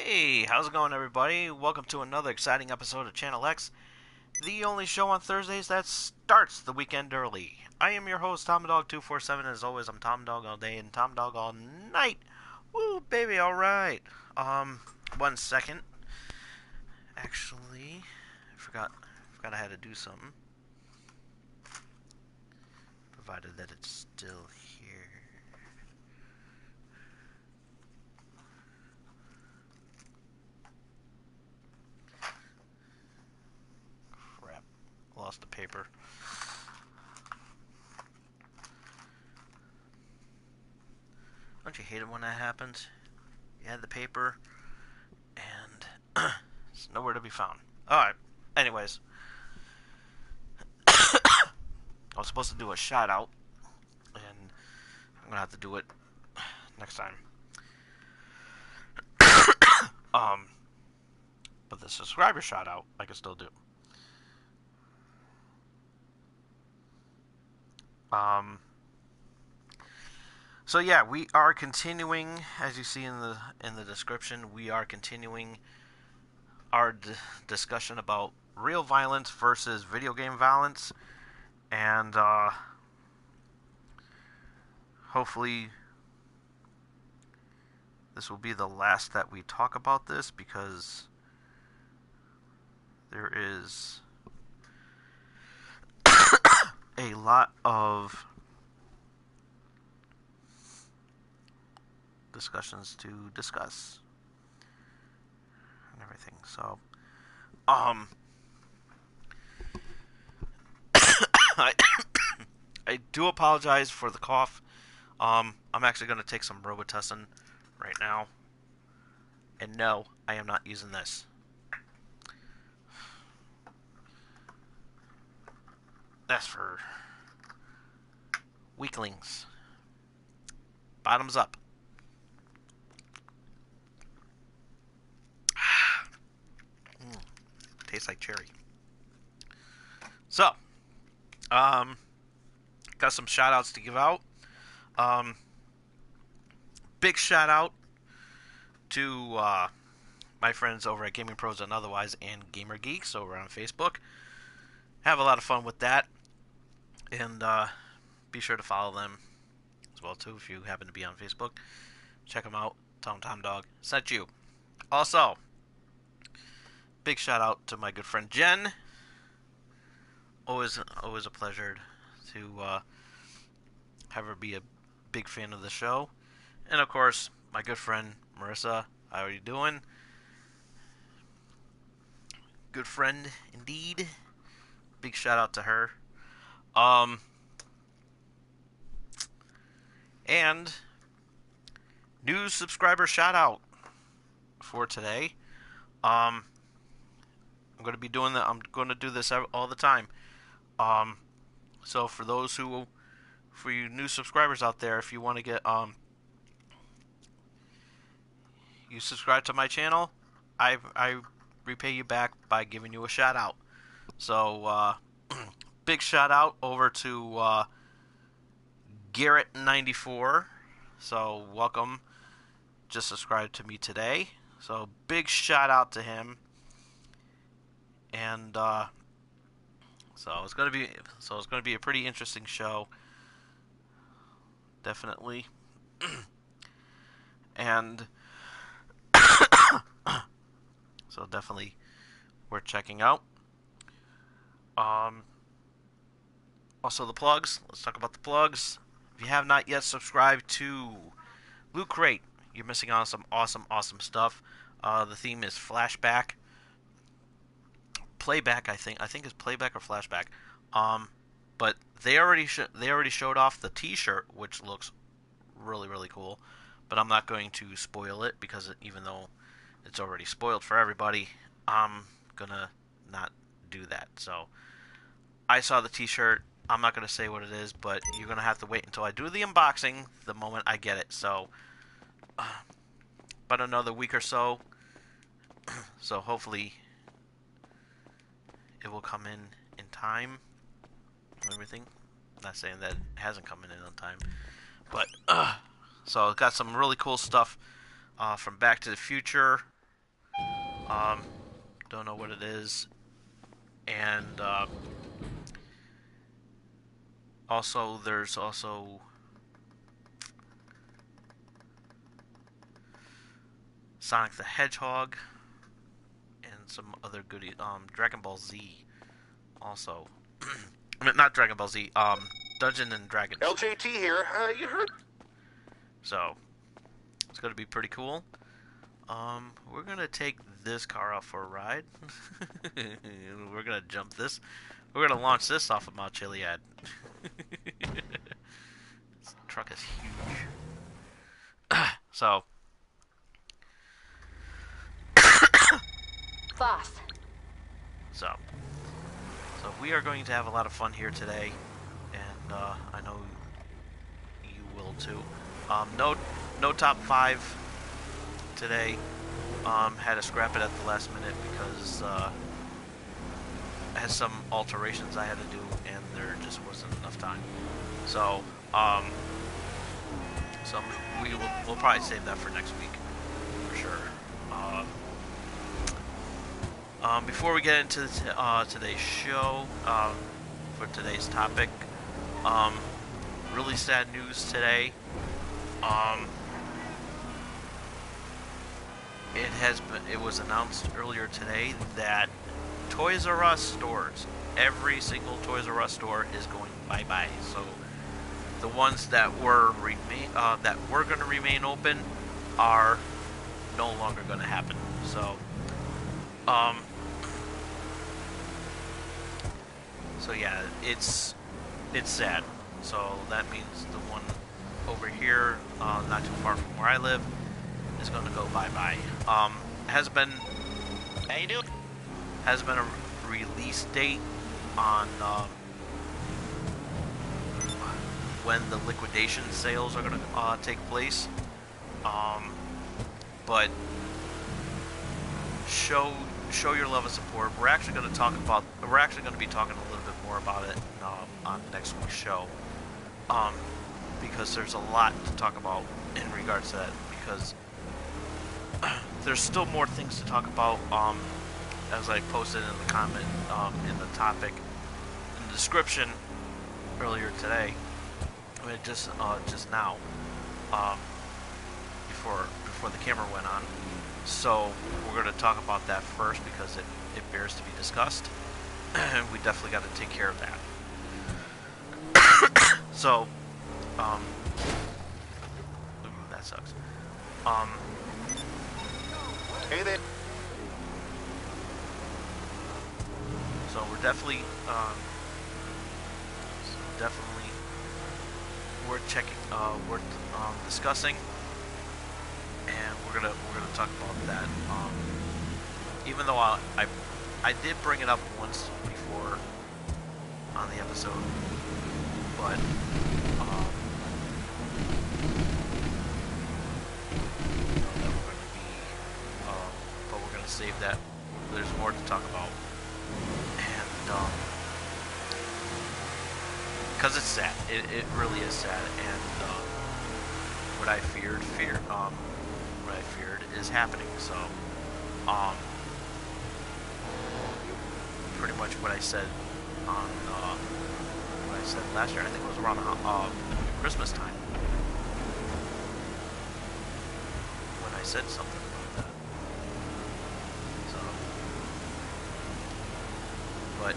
Hey, how's it going, everybody? Welcome to another exciting episode of Channel X, the only show on Thursdays that starts the weekend early. I am your host, TomDog247, and as always, I'm Tom Dog all day and Tom Dog all night. Woo, baby, alright. 1 second. Actually, forgot I had to do something. Provided that it's still here. Crap. Lost the paper. Don't you hate it when that happens? You had the paper, and it's nowhere to be found. Alright, anyways. I was supposed to do a shout out, and I'm gonna have to do it next time. But the subscriber shout out, I can still do. So yeah, we are continuing, as you see in the description, we are continuing our discussion about real violence versus video game violence, and hopefully this will be the last that we talk about this, because there is a lot of discussions to discuss and everything. So, I, I do apologize for the cough. I'm actually going to take some Robitussin right now. And no, I am not using this. That's for weaklings. Bottoms up. Tastes like cherry. So, got some shout outs to give out. Big shout out to my friends over at Gaming Pros and Otherwise and Gamer Geeks over on Facebook. Have a lot of fun with that. And be sure to follow them as well, too, if you happen to be on Facebook. Check them out. Tell them Tom Dog sent you. Also, big shout out to my good friend Jen. Always a pleasure to have her be a big fan of the show. And of course, my good friend Marissa. How are you doing? Good friend indeed. Big shout out to her. And new subscriber shout out for today. I'm going to be doing that. I'm going to do this all the time. So for you new subscribers out there, if you want to get you subscribe to my channel, I repay you back by giving you a shout out. So big shout out over to Garrett94. So welcome. Just subscribed to me today. So big shout out to him. And so it's gonna be a pretty interesting show. Definitely. And so definitely worth checking out. Also the plugs. Let's talk about the plugs. If you have not yet subscribed to Loot Crate, you're missing out on some awesome stuff. The theme is flashback, playback. I think it's playback or flashback. But they already showed off the T-shirt, which looks really cool. But I'm not going to spoil it, because even though it's already spoiled for everybody, I'm gonna not do that. So I saw the T-shirt. I'm not gonna say what it is, but you're gonna have to wait until I do the unboxing the moment I get it. So, about another week or so. So hopefully it will come in time. Everything. Not saying that it hasn't come in on time, but so it got some really cool stuff from Back to the Future. Um, don't know what it is. And also, there's also Sonic the Hedgehog and some other goodies. Dragon Ball Z also. I mean, not Dragon Ball Z. Dungeon and Dragons. LJT here. You heard? So it's gonna be pretty cool. We're gonna take this car out for a ride. We're gonna jump this. We're gonna launch this off of Mount Chiliad. This truck is huge. So. Boss. So we are going to have a lot of fun here today, and I know you will too. No top 5 today. Had to scrap it at the last minute because I had some alterations I had to do, and there just wasn't enough time. So we'll probably save that for next week for sure. Before we get into today's show, for today's topic, really sad news today. It was announced earlier today that Toys R Us stores, every single Toys R Us store is going bye-bye. So the ones that were going to remain open are no longer going to happen. So yeah, it's sad. So that means the one over here, not too far from where I live, is going to go bye-bye. Has been a release date on when the liquidation sales are going to take place. But show your love and support. We're actually going to be talking a little bit more about it on next week's show, because there's a lot to talk about in regards to that, because there's still more things to talk about, as I posted in the comment, in the topic, in the description earlier today. I mean, just now, before the camera went on. So we're going to talk about that first because it bears to be discussed. We definitely got to take care of that. So, that sucks. Hey there. So we're definitely worth checking, worth discussing. And we're gonna talk about that. Even though I did bring it up once before on the episode, but we're gonna save that. There's more to talk about, and because it's sad. It really is sad, and what I feared is happening. So, pretty much what I said on what I said last year. I think it was around Christmas time when I said something about that. So, but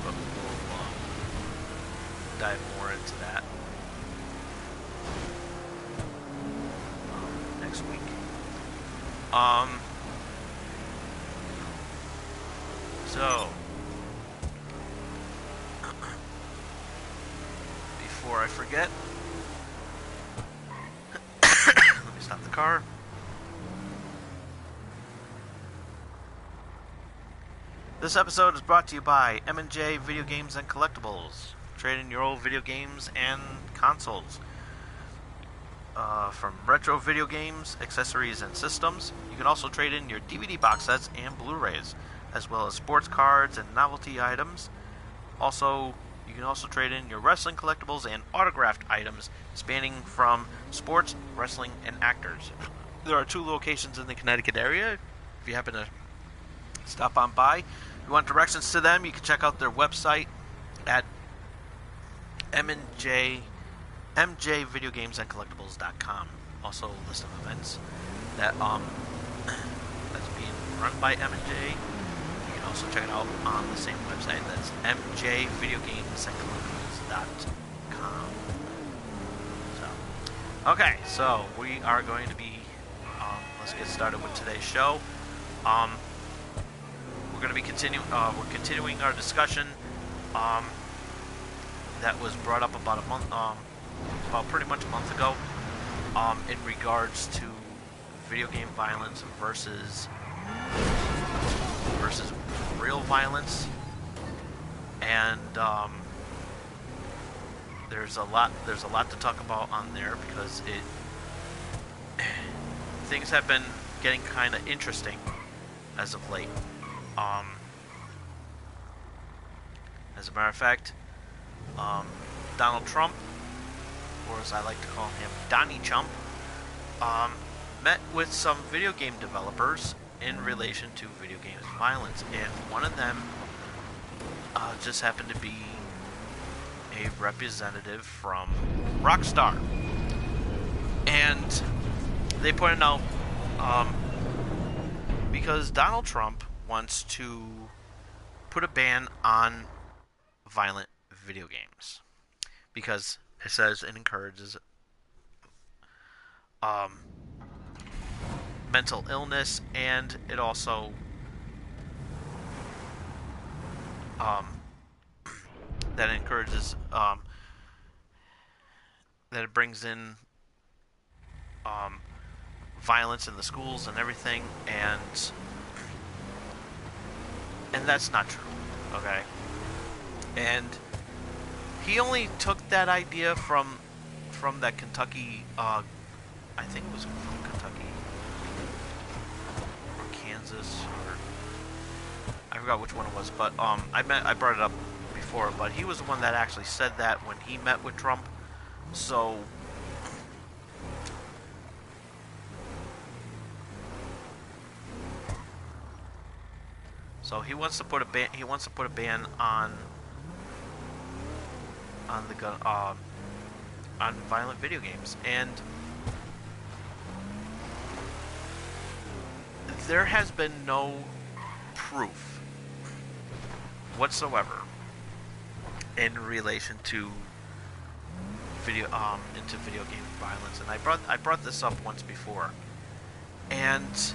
we'll dive more into that next week. So before I forget, let me stop the car. This episode is brought to you by M&J Video Games and Collectibles. Trade in your old video games and consoles. From retro video games, accessories, and systems. You can also trade in your DVD box sets and Blu-rays, as well as sports cards and novelty items. Also, You can also trade in your wrestling collectibles and autographed items spanning from sports, wrestling, and actors. There are 2 locations in the Connecticut area. If you happen to stop on by, if you want directions to them, you can check out their website at mjvideogamesandcollectibles.com. Also a list of events that that's being run by M&J. You can also check it out on the same website. That's mjvideogamesandcollectibles.com. So, okay, so we are going to be let's get started with today's show. We're going to be continuing our discussion that was brought up about pretty much a month ago, in regards to video game violence versus real violence, and there's a lot to talk about on there because things have been getting kind of interesting as of late. As a matter of fact, Donald Trump, or as I like to call him, Donnie Chump, met with some video game developers in relation to video games violence, and one of them just happened to be a representative from Rockstar, and they pointed out because Donald Trump wants to put a ban on violent video games because it says it encourages mental illness, and it also that encourages that it brings in violence in the schools and everything, and that's not true, okay? And he only took that idea from that Kentucky, I think it was from Kentucky or Kansas, or I forgot which one it was, but I brought it up before, but he was the one that actually said that when he met with Trump. So he wants to put a ban. He wants to put a ban on the gun on violent video games, and there has been no proof whatsoever in relation to video game violence. And I brought this up once before, and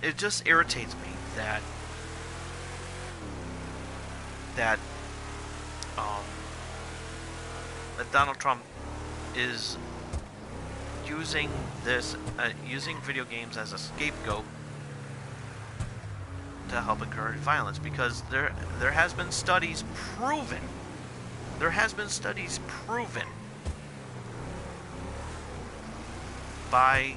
it just irritates me that Donald Trump is using video games as a scapegoat to help encourage violence, because there has been studies proven by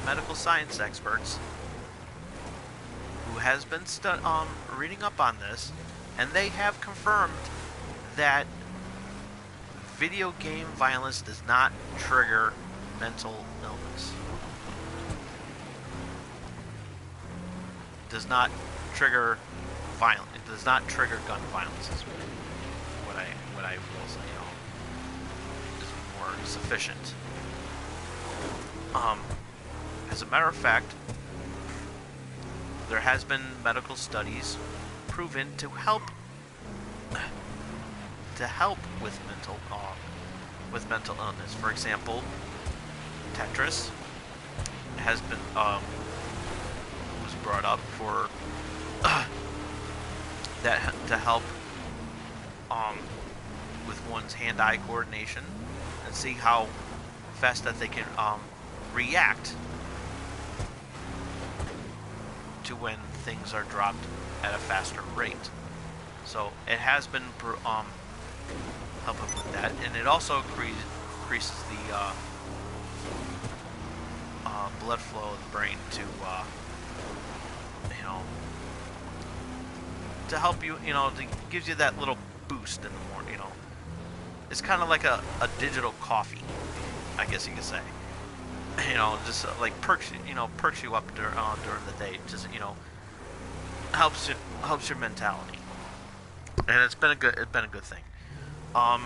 medical science experts who has been reading up on this, and they have confirmed that video game violence does not trigger mental illness. Does not trigger violence. It does not trigger gun violence. Is what I will say. Is more sufficient. As a matter of fact, there has been medical studies proven to help with mental illness. For example, Tetris has been was brought up for that to help with one's hand-eye coordination and see how fast that they can react to when things are dropped at a faster rate. So it has been helping with that, and it also increases the blood flow of the brain to you know to help you, gives you that little boost in the morning. It's kind of like a digital coffee, I guess you could say. Just like perks you up during the day. Just helps your mentality, and it's been a good thing. Um,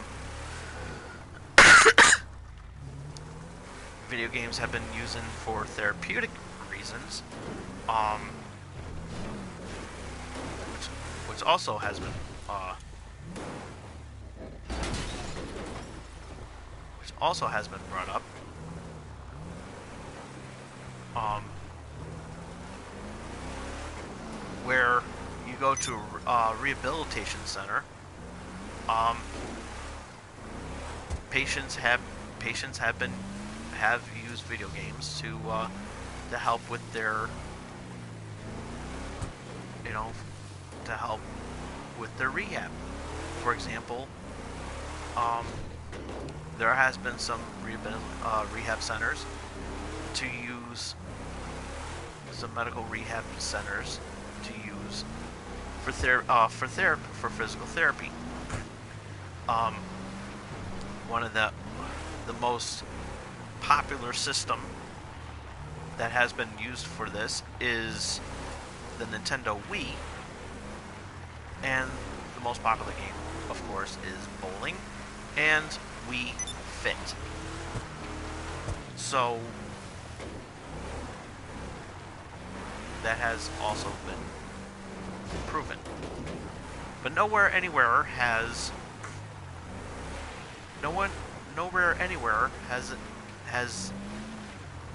Video games have been used for therapeutic reasons, which also has been brought up. Where you go to a rehabilitation center, patients have used video games to help with their rehab. For example, there has been some rehab centers to use some medical rehab centers to use for physical therapy. One of the most popular system that has been used for this is the Nintendo Wii, and the most popular game, of course, is bowling and Wii Fit. So that has also been proven, but nowhere anywhere has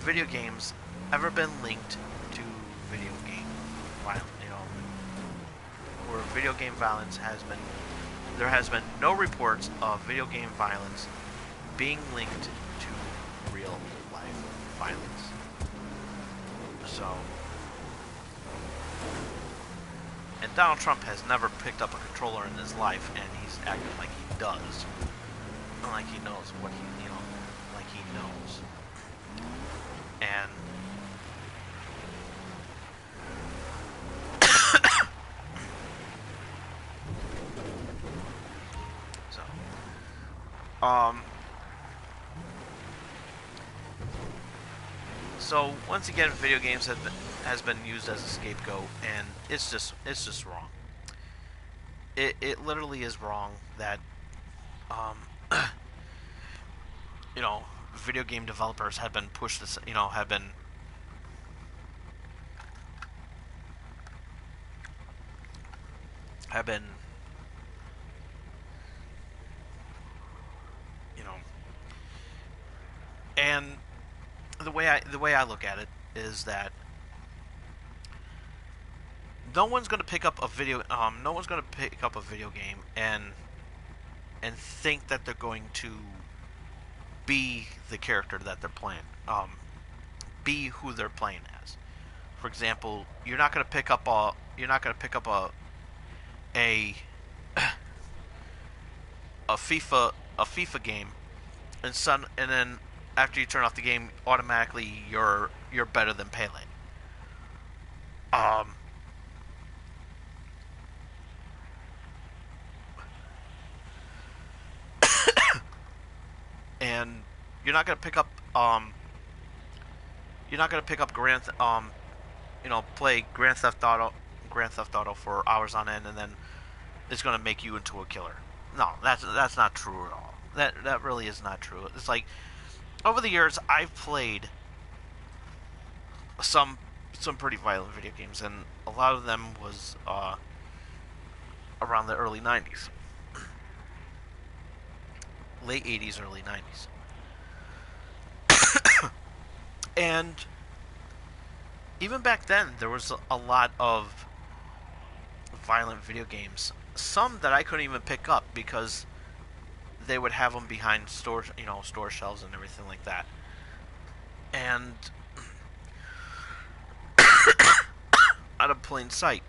video games ever been linked to video game violence. Where video game violence there has been no reports of video game violence being linked to real life violence. So, and Donald Trump has never picked up a controller in his life, and he's acting like he does, like he knows what like he knows. And so, so once again, video games has been used as a scapegoat, and it's just wrong. It literally is wrong that video game developers have been pushed this, have been you know and the way I look at it is that no one's going to pick up a video game and think that they're going to be the character that they're playing, be who they're playing as. For example, you're not going to pick up a FIFA game, and then after you turn off the game, automatically you're better than Pele. And you're not gonna pick up play Grand Theft Auto for hours on end, and then it's gonna make you into a killer. No, that's not true at all. That really is not true. It's like, over the years I've played some pretty violent video games, and a lot of them was around the early 90s. Late 80s, early 90s. And even back then, there was a lot of violent video games. Some that I couldn't even pick up because they would have them behind store shelves and everything like that. And out of plain sight.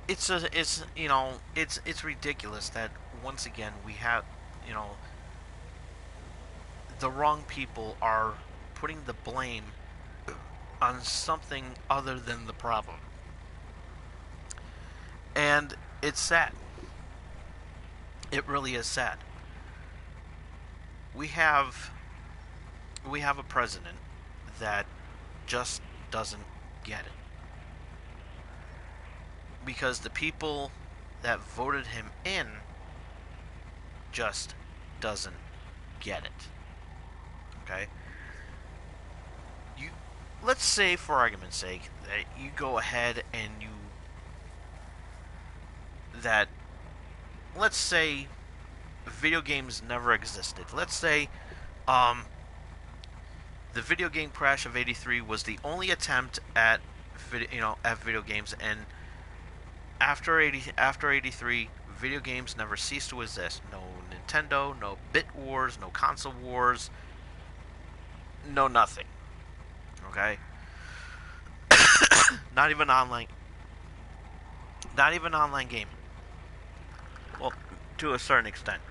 it's ridiculous that once again we have, you know, the wrong people are putting the blame on something other than the problem. And it's sad. It really is sad. We have we have a president that just doesn't get it. Because the people that voted him in just doesn't get it. Okay? You let's say for argument's sake that you go ahead and you that let's say video games never existed. Let's say um the video game crash of 83 was the only attempt at at video games, and after 83 video games never ceased to exist. No Nintendo, no bit wars, no console wars, no nothing. Okay? not even online not even online gaming. Well, to a certain extent.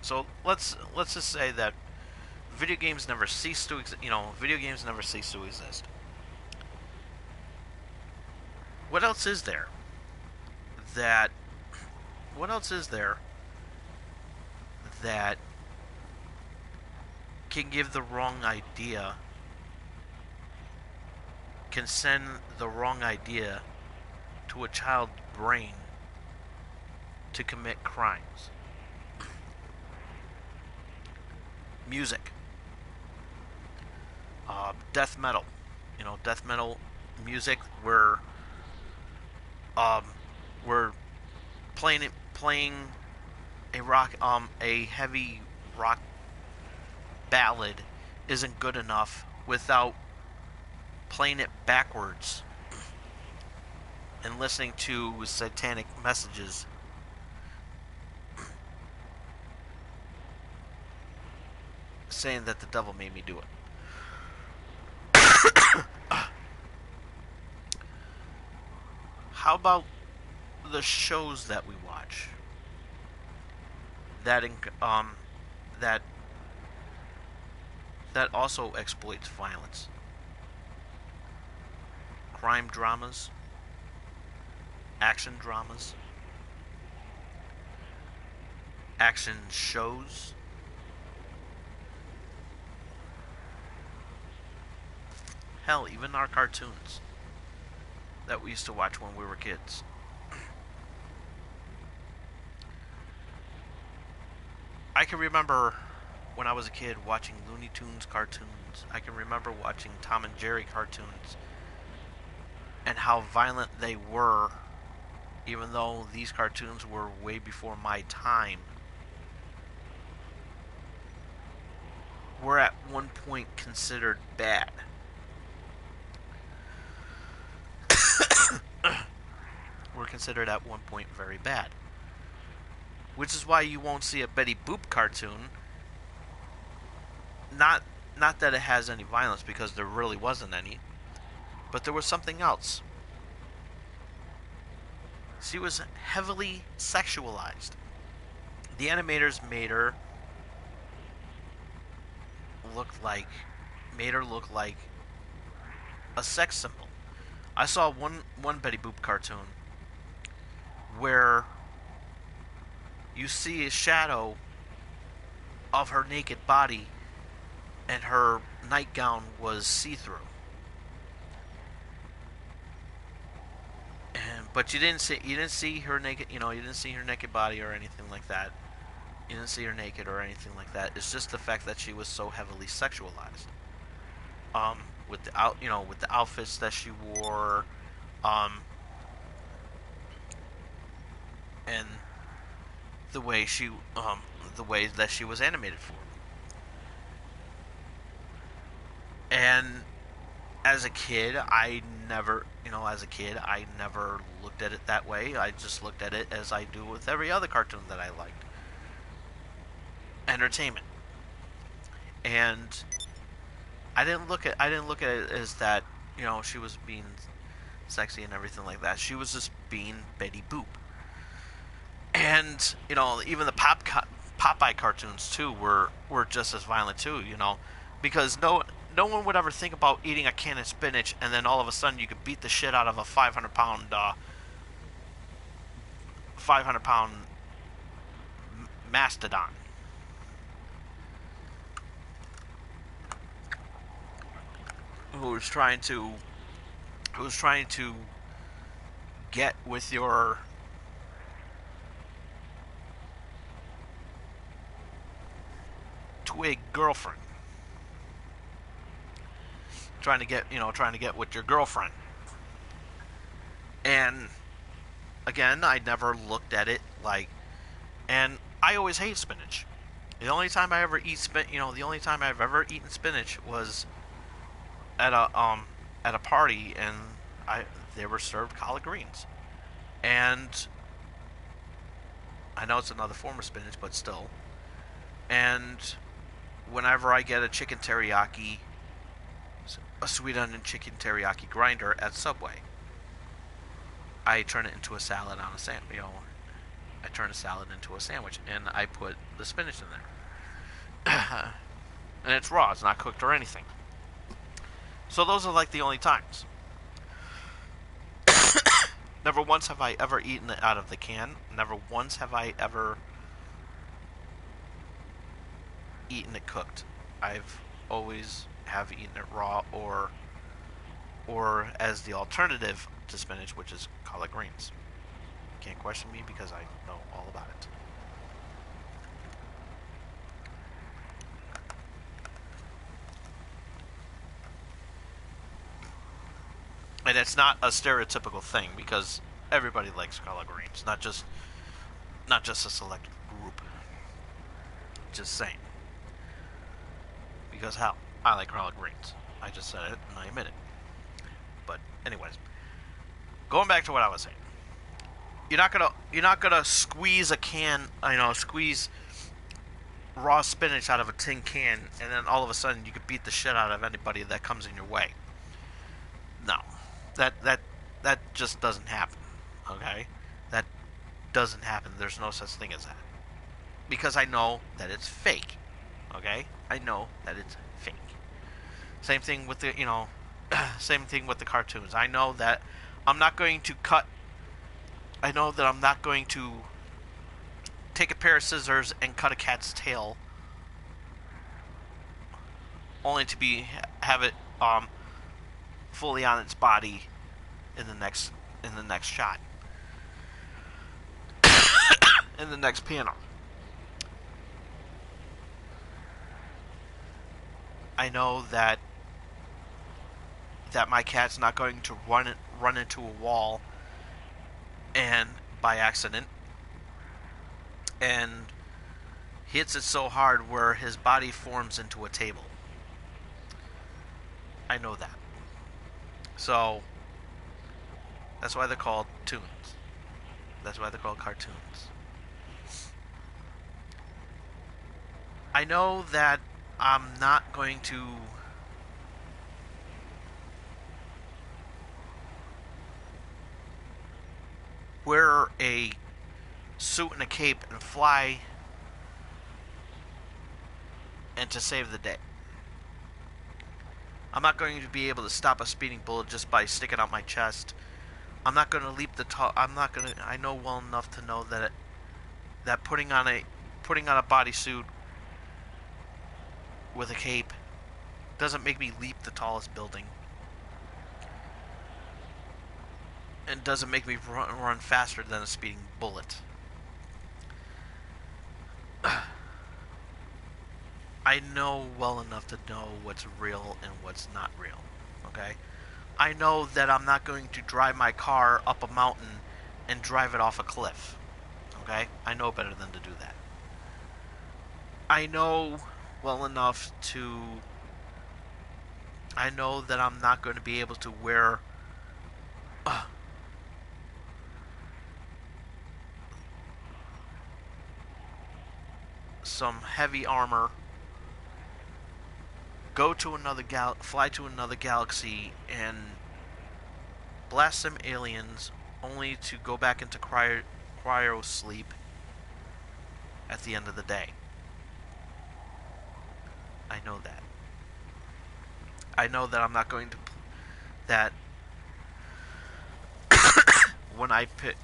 So let's just say that video games never cease to video games never cease to exist. What else is there that what else is there that can give the wrong idea, can send the wrong idea to a child's brain to commit crimes? Music, death metal, death metal music where um, we're playing a heavy rock ballad isn't good enough without playing it backwards and listening to satanic messages, saying that the devil made me do it. How about the shows that we watch that that that also exploits violence? Crime dramas, action dramas, action shows. Hell, even our cartoons that we used to watch when we were kids. I can remember when I was a kid watching Looney Tunes cartoons. I can remember watching Tom and Jerry cartoons and how violent they were, even though these cartoons were way before my time. Were at one point considered bad. Were considered at one point very bad. Which is why you won't see a Betty Boop cartoon. Not that it has any violence, because there really wasn't any, but there was something else. She was heavily sexualized. The animators look like made her look like a sex symbol. I saw one Betty Boop cartoon where you see a shadow of her naked body and her nightgown was see-through. But you didn't see her naked, you didn't see her naked body or anything like that. You didn't see her naked or anything like that. It's just the fact that she was so heavily sexualized. With with the outfits that she wore, and the way the way that she was animated for. And as a kid, I never looked at it that way. I just looked at it as I do with every other cartoon that I liked. Entertainment. And I didn't look at it as that, you know, she was being sexy and everything like that. She was just being Betty Boop. And you know, even the Popeye cartoons too were just as violent too. You know, because no one would ever think about eating a can of spinach and then all of a sudden you could beat the shit out of a 500 pound mastodon. Who was trying to who was trying to get with your twig girlfriend, trying to get with your girlfriend. And again, I never looked at it like, and I always hate spinach. The only time I ever eat the only time I've ever eaten spinach was at a party, and I they were served collard greens. And I know it's another form of spinach, but still. And whenever I get a chicken teriyaki, a sweet onion chicken teriyaki grinder at Subway, I turn it into a salad on a sandwich. I turn a salad into a sandwich, and I put the spinach in there, and it's raw. It's not cooked or anything. So those are like the only times. Never once have I ever eaten it out of the can. Never once have I ever eaten it cooked. I've always have eaten it raw or as the alternative to spinach, which is collard greens. You can't question me because I know all about it. And it's not a stereotypical thing because everybody likes collard greens, not just a select group. Just saying. Because hell, I like collard greens. I just said it and I admit it. But anyways, going back to what I was saying. You're not gonna squeeze a can, squeeze raw spinach out of a tin can, and then all of a sudden you could beat the shit out of anybody that comes in your way. No, that just doesn't happen. Okay, that doesn't happen. There's no such thing as that because I know that it's fake. Okay, I know that it's fake. Same thing with the same thing with the cartoons. I know that I'm not going to cut. I know that I'm not going to take a pair of scissors and cut a cat's tail, only to have it fully on its body in the next shot, in the next panel. I know that my cat's not going to run into a wall and by accident and hits it so hard where his body forms into a table. I know that. So that's why they're called tunes. That's why they're called cartoons. I know that I'm not going to wear a suit and a cape and fly and to save the day. I'm not going to be able to stop a speeding bullet just by sticking out my chest. I'm not going to leap the tall. I'm not going to. I know well enough to know that putting on a bodysuit with a cape doesn't make me leap the tallest building, and doesn't make me run faster than a speeding bullet. I know well enough to know what's real and what's not real. Okay? I know that I'm not going to drive my car up a mountain and drive it off a cliff. Okay? I know better than to do that. I know well enough to. I know that I'm not going to be able to wear. Some heavy armor fly to another galaxy and blast some aliens, only to go back into cryo sleep at the end of the day. I know that. I know that I'm not going to that when I pick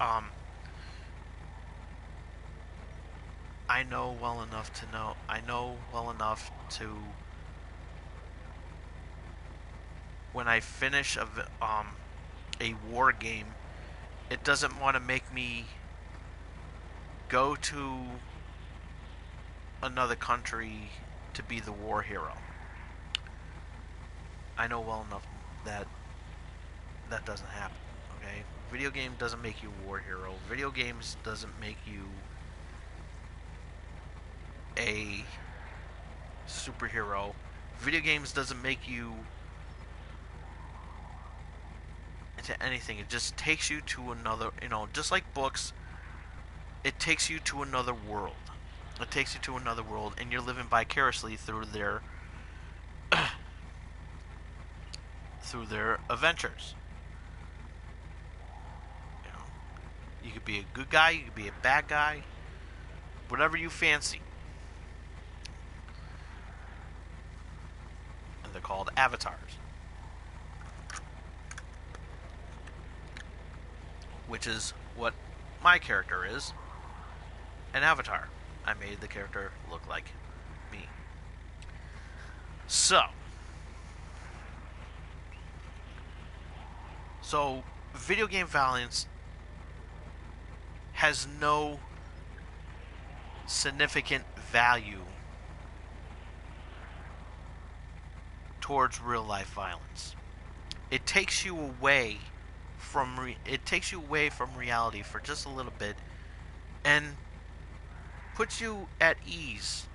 I know well enough to know. I know well enough to when I finish a war game, it doesn't want to make me go to another country to be the war hero. I know well enough that that doesn't happen. Okay, video game doesn't make you a war hero. Video games doesn't make you a superhero. Video games doesn't make you into anything. It just takes you to another, just like books, it takes you to another world. It takes you to another world, and you're living vicariously through their through their adventures. You know, you could be a good guy, you could be a bad guy, whatever you fancy. And they're called avatars, which is what my character is, an avatar. I made the character look like me. So video game violence has no significant value towards real life violence. It takes you away from reality for just a little bit and puts you at ease,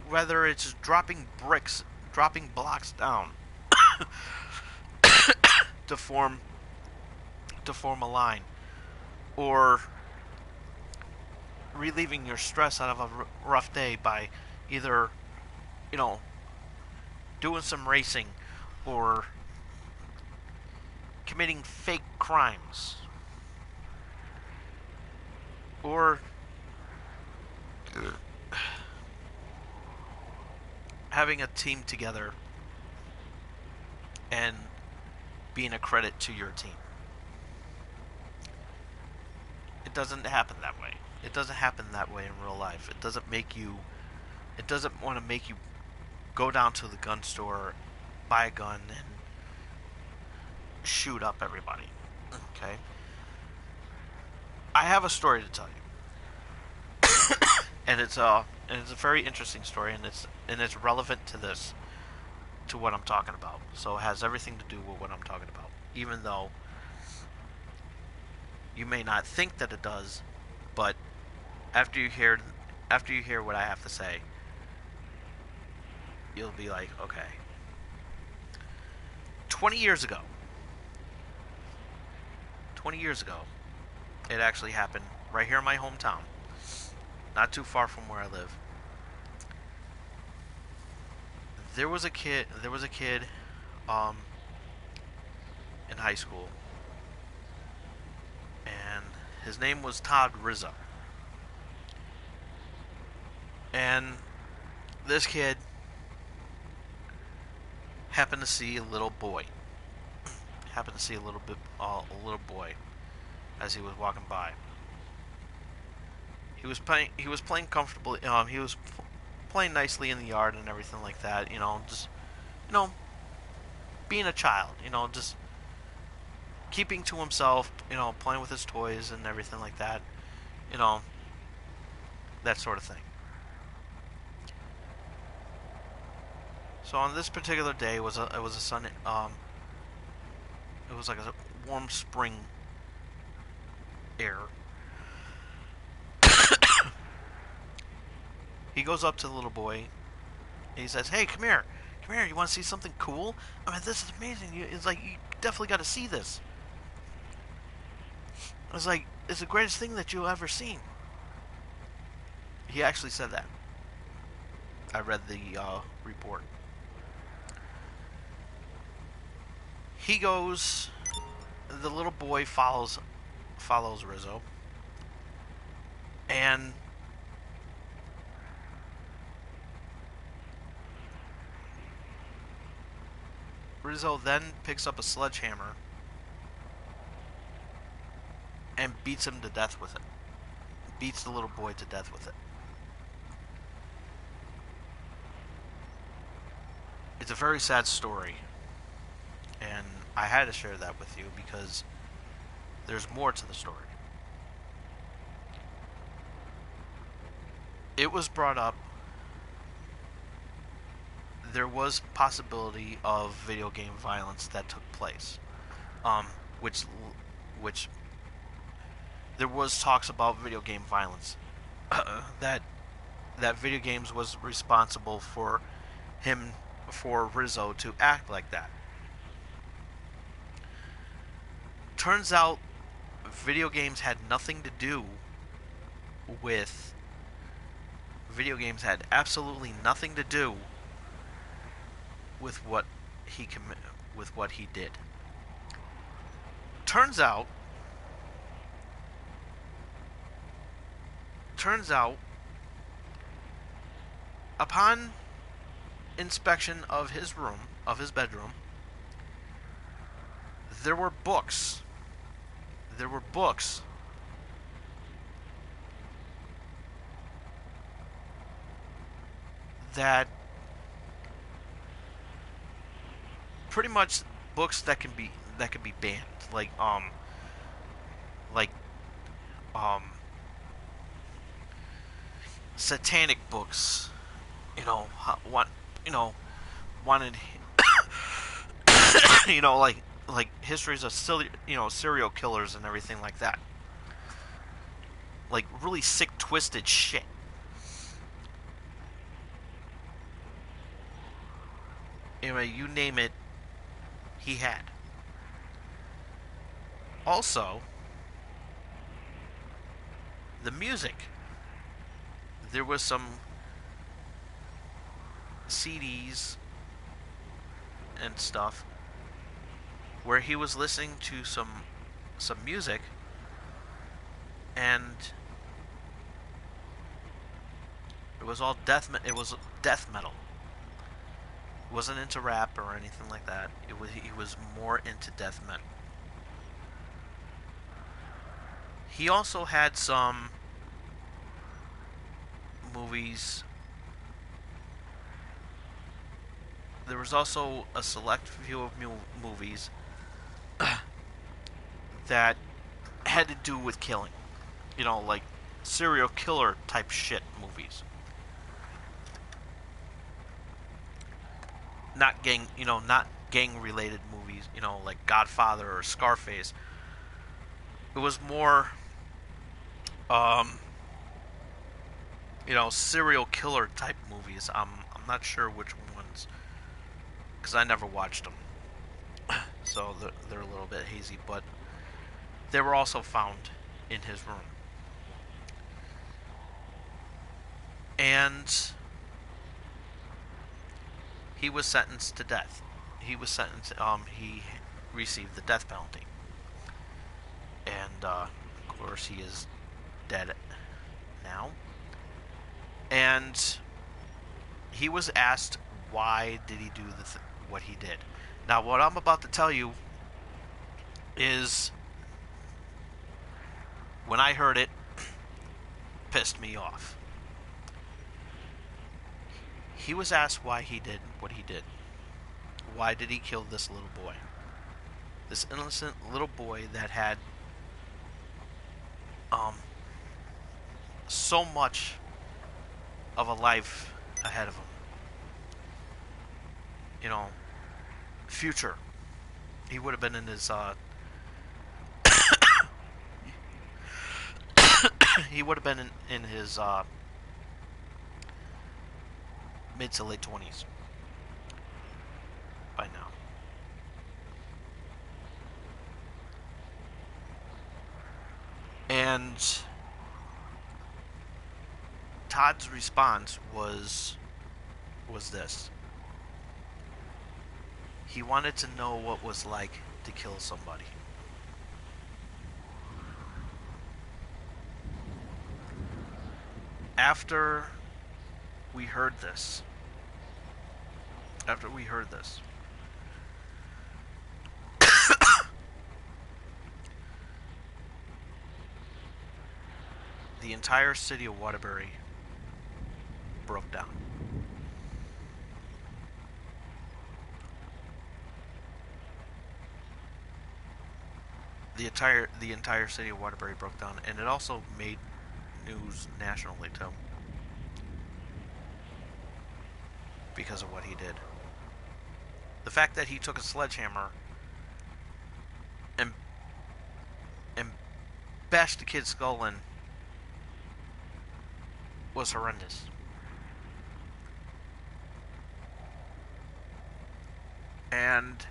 whether it's dropping blocks down to form a line, or relieving your stress out of a rough day by either, doing some racing or committing fake crimes, or having a team together and being a credit to your team. It doesn't happen that way. It doesn't happen that way in real life. It doesn't want to make you go down to the gun store, buy a gun, and shoot up everybody. Okay? I have a story to tell you. and it's a very interesting story, and it's relevant to what I'm talking about. So it has everything to do with what I'm talking about, even though you may not think that it does, but after you hear what I have to say, you'll be like, okay. 20 years ago, it actually happened right here in my hometown, not too far from where I live. There was a kid in high school, and his name was Todd Rizzo. And this kid happened to see a little boy. A little boy as he was walking by. He was playing comfortably. He was playing nicely in the yard and everything like that. Just being a child. Just keeping to himself. Playing with his toys and everything like that. That sort of thing. So on this particular day, it was a sunny. It was like a warm spring air. He goes up to the little boy. And he says, "Hey, come here. You want to see something cool? I mean, this is amazing. It's like, you definitely got to see this." I was like, "It's the greatest thing that you'll ever seen." He actually said that. I read the report. he goes. The little boy follows Rizzo, and Rizzo then picks up a sledgehammer and beats him to death with it. Beats the little boy to death with it. It's a very sad story, and I had to share that with you because there's more to the story. It was brought up there was possibility of video game violence that took place, um, which which there was talks about video game violence that video games was responsible for him for Rizzo to act like that. Turns out video games had nothing to do with video games had absolutely nothing to do with what with what he did. Turns out upon inspection of his bedroom, there were books. There were books that pretty much books that can be banned, like um satanic books, what wanted like histories of serial killers and everything like that, like really sick twisted shit. Anyway, you name it, he had. Also, the music. There was some CDs and stuff where he was listening to some music, and it was all it was death metal. It wasn't into rap or anything like that. He was more into death metal. He also had some movies. There was also a select few of movies that had to do with killing. Like serial killer type shit movies. Not gang related movies, like Godfather or Scarface. It was more um serial killer type movies. I'm not sure which ones because I never watched them. So they're a little bit hazy, but they were also found in his room. And he was sentenced to death. He received the death penalty. And of course he is dead now. And he was asked why did he do what he did. Now what I'm about to tell you is, when I heard it, pissed me off. He was asked why he did what he did. Why did he kill this little boy? This innocent little boy that had so much of a life ahead of him. Future. He would have been in his he would have been in his mid to late 20s by now. And Todd's response was this. He wanted to know what it was like to kill somebody. After we heard this, after we heard this, the entire city of Waterbury broke down. The entire city of Waterbury broke down, and it also made news nationally too because of what he did. The fact that he took a sledgehammer and and bashed the kid's skull in was horrendous. And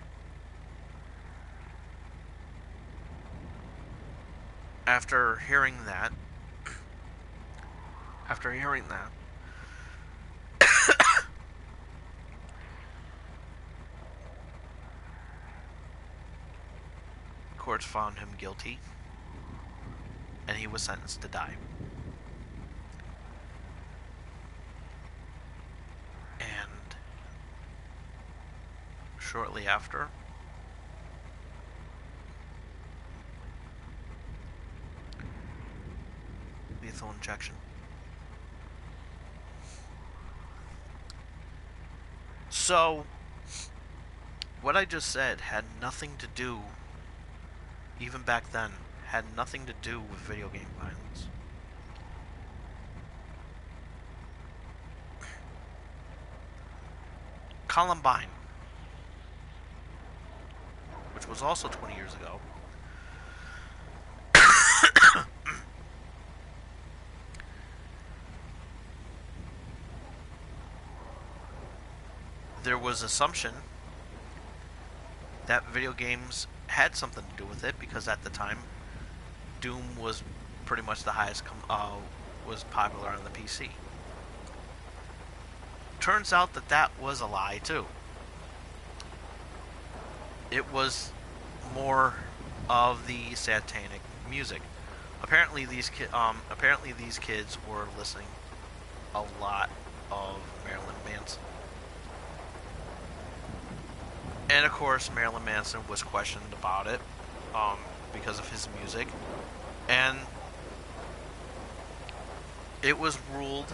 after hearing that, after hearing that, courts found him guilty, and he was sentenced to die. And shortly after, lethal injection. So, what I just said had nothing to do, even back then, had nothing to do with video game violence. Columbine, which was also 20 years ago, there was assumption that video games had something to do with it because at the time, Doom was pretty much the highest, was popular on the PC. Turns out that that was a lie too. It was more of the satanic music. Apparently these kids were listening a lot of Marilyn Manson. And of course, Marilyn Manson was questioned about it because of his music, and it was ruled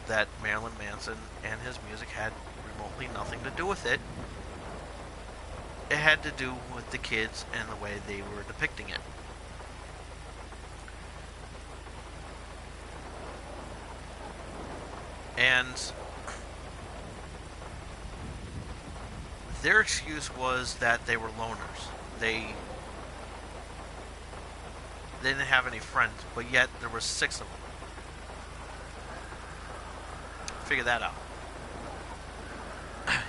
that Marilyn Manson and his music had remotely nothing to do with it. It had to do with the kids and the way they were depicting it. And their excuse was that they were loners. They didn't have any friends, but yet there were 6 of them. Figure that out.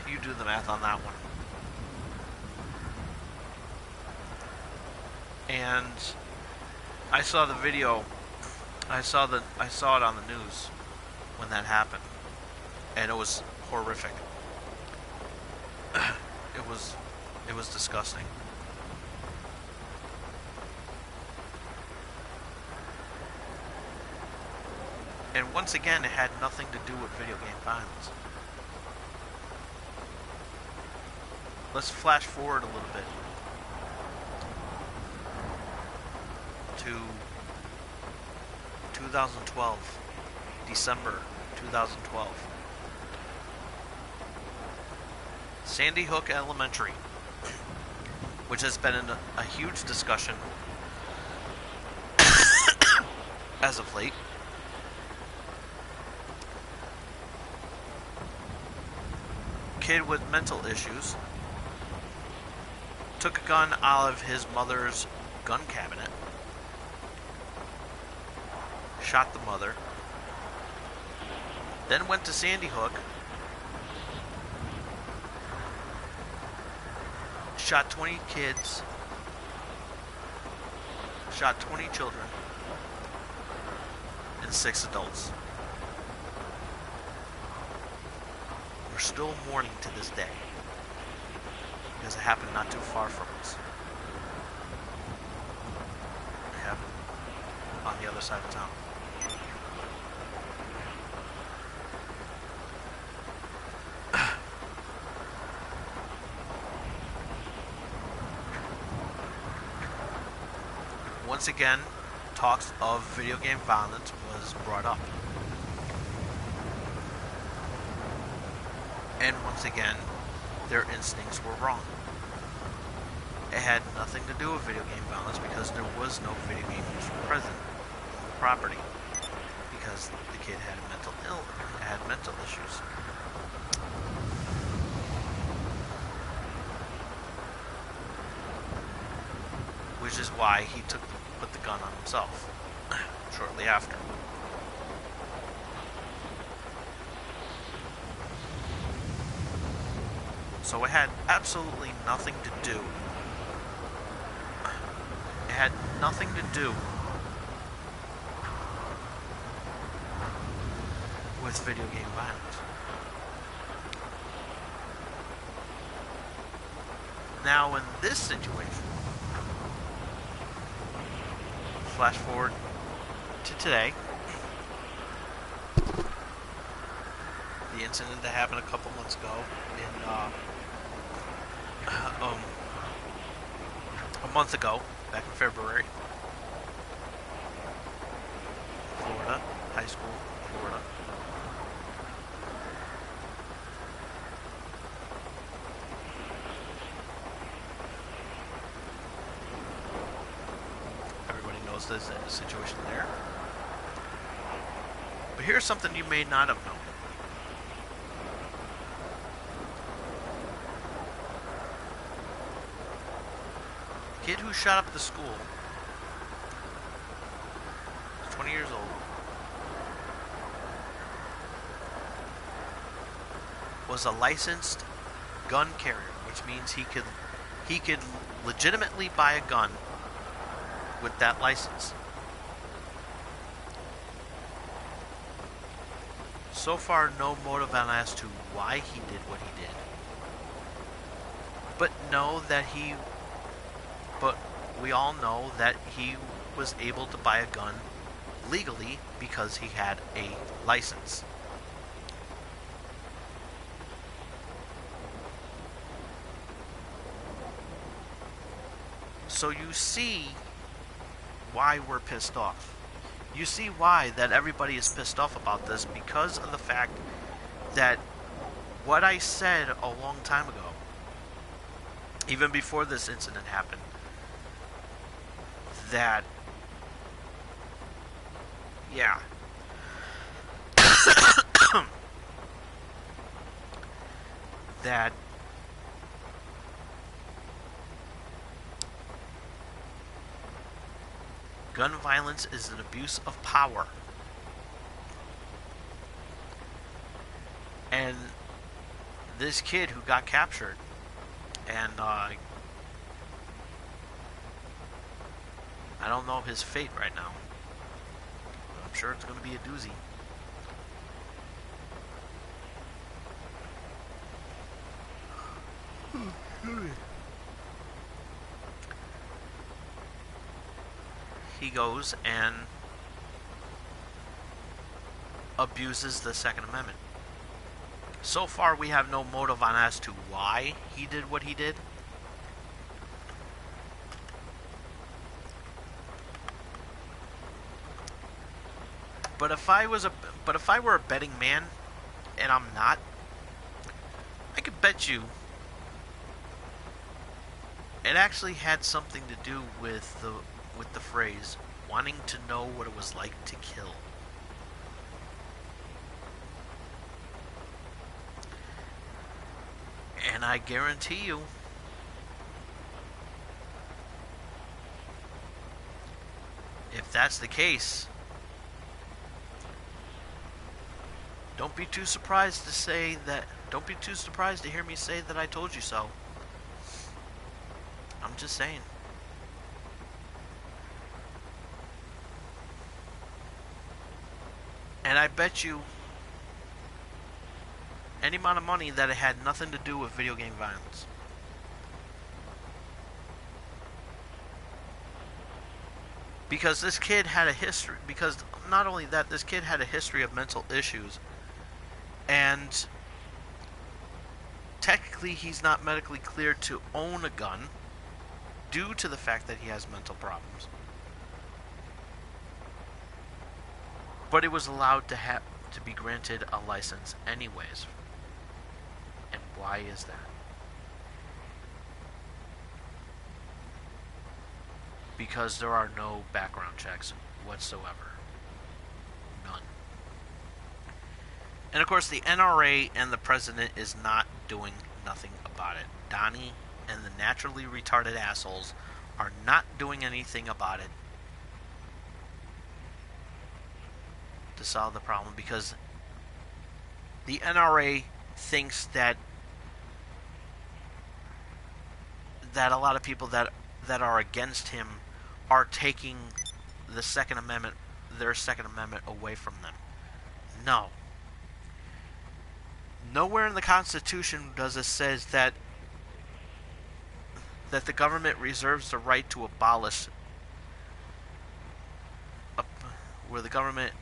You do the math on that one. And I saw the video. I saw it on the news when that happened, and it was horrific. It was disgusting. And once again, it had nothing to do with video game violence. Let's flash forward a little bit to 2012, December 2012. Sandy Hook Elementary, which has been in a huge discussion as of late. Kid with mental issues took a gun out of his mother's gun cabinet, shot the mother, then went to Sandy Hook, shot 20 kids, shot 20 children, and 6 adults. We're still mourning to this day. because it happened not too far from us. It happened on the other side of town. Once again, talks of video game violence was brought up. And once again, their instincts were wrong. It had nothing to do with video game violence because there was no video games present on the property. Because the kid had mental issues. Which is why he put the gun on himself shortly after. So it had absolutely nothing to do. It had nothing to do with video game violence. Now in this situation, flash forward to today, the incident that happened a couple months ago in a month ago, back in February, Florida, high school, Florida. Everybody knows there's a situation there. But here's something you may not have known. Kid who shot up the school, 20 years old, was a licensed gun carrier, which means he could legitimately buy a gun with that license. So far, no motive as to why he did what he did, but we all know that he was able to buy a gun legally because he had a license. So you see why we're pissed off. You see why that everybody is pissed off about this, because of the fact that what I said a long time ago, even before this incident happened, that, yeah, that gun violence is an abuse of power. And this kid who got captured, and I don't know his fate right now, but I'm sure it's going to be a doozy. He goes and abuses the Second Amendment. So far, we have no motive on as to why he did what he did. But if I were a betting man, and I'm not, I could bet you it actually had something to do with the phrase wanting to know what it was like to kill. And I guarantee you, if that's the case, don't be too surprised to hear me say that I told you so. I'm just saying. And I bet you any amount of money that it had nothing to do with video game violence. because this kid had a history. Because not only that, this kid had a history of mental issues, and technically he's not medically cleared to own a gun due to the fact that he has mental problems. But it was allowed to be granted a license anyways. And why is that? Because there are no background checks whatsoever. None. And of course, the NRA and the president is not doing nothing about it. Donnie and the naturally retarded assholes are not doing anything about it to solve the problem, because the NRA thinks that a lot of people that are against him are taking the Second Amendment, their Second Amendment, away from them. No. Nowhere in the Constitution does it says that the government reserves the right to abolish, where the government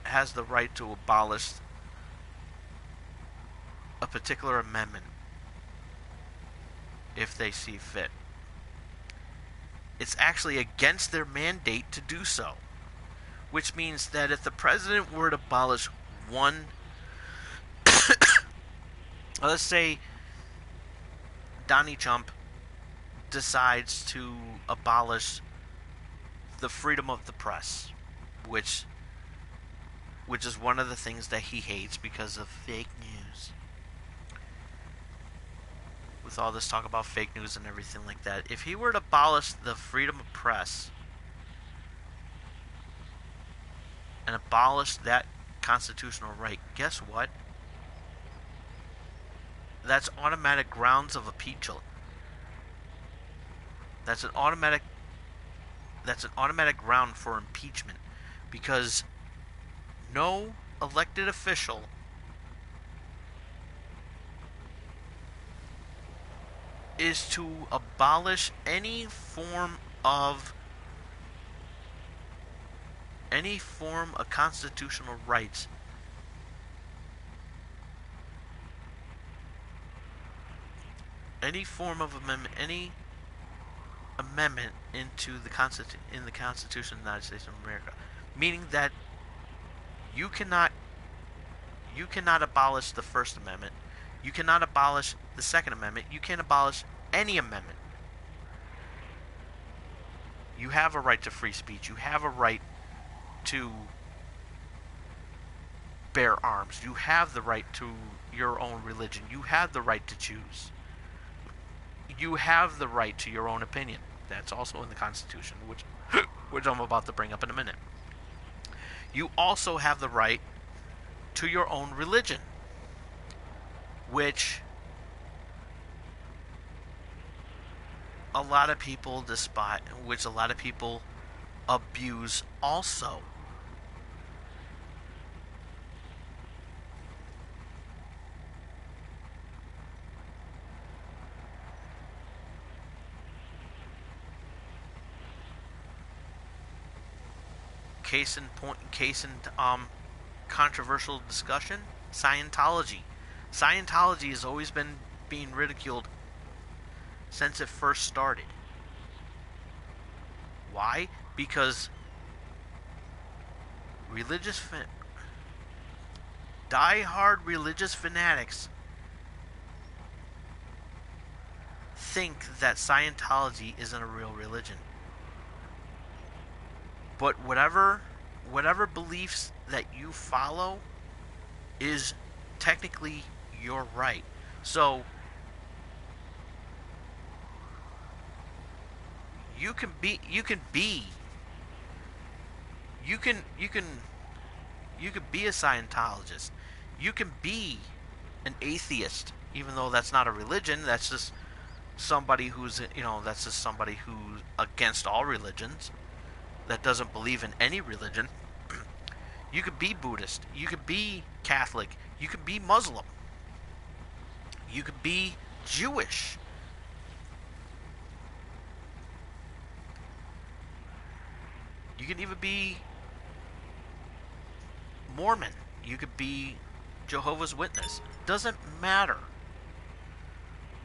has the right to abolish a particular amendment if they see fit. It's actually against their mandate to do so, which means that if the president were to abolish one, let's say Donnie Trump decides to abolish the freedom of the press, which is one of the things that he hates because of fake news. With all this talk about fake news and everything like that, if he were to abolish the freedom of press and abolish that constitutional right, guess what? That's automatic grounds of impeachment. That's an automatic ground for impeachment, because no elected official is to abolish any form of constitutional rights any form of amendment, any amendment into the in the Constitution of the United States of America, meaning that you cannot abolish the First Amendment, you cannot abolish the Second Amendment, you can't abolish any amendment. You have a right to free speech, you have a right to bear arms, you have the right to your own religion, you have the right to choose. You have the right to your own opinion. That's also in the Constitution, which I'm about to bring up in a minute. You also have the right to your own religion, which a lot of people despise, which a lot of people abuse also. Case in point, controversial discussion, Scientology. Scientology has always been being ridiculed since it first started. Why? Because die-hard religious fanatics think that Scientology isn't a real religion. But whatever beliefs that you follow is technically your right. So you can be a Scientologist. You can be an atheist, even though that's not a religion. That's just somebody who's against all religions, that doesn't believe in any religion. You could be Buddhist, you could be Catholic, you could be Muslim, you could be Jewish. You can even be Mormon. You could be Jehovah's Witness. Doesn't matter.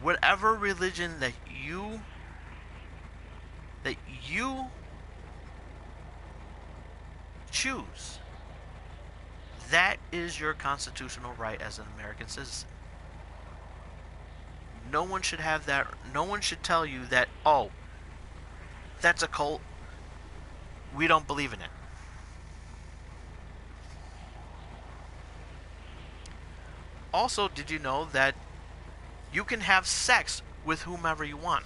Whatever religion that you choose, that is your constitutional right as an American citizen. No one should have that. No one should tell you that, oh, that's a cult. We don't believe in it. Also, did you know that you can have sex with whomever you want?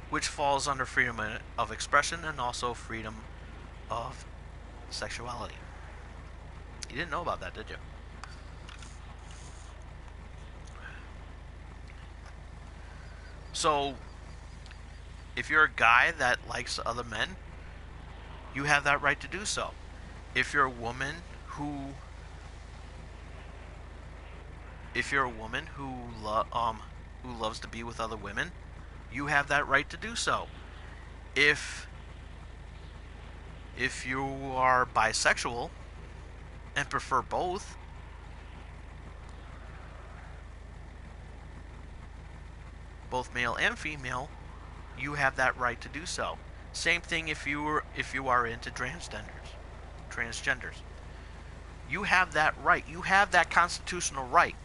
Which falls under freedom of expression and also freedom of sexuality. You didn't know about that, did you? So, if you're a guy that likes other men, you have that right to do so. If you're a woman who who loves to be with other women, you have that right to do so. If you are bisexual and prefer both, male and female, you have that right to do so. Same thing if you are into transgenders. You have that right. You have that constitutional right.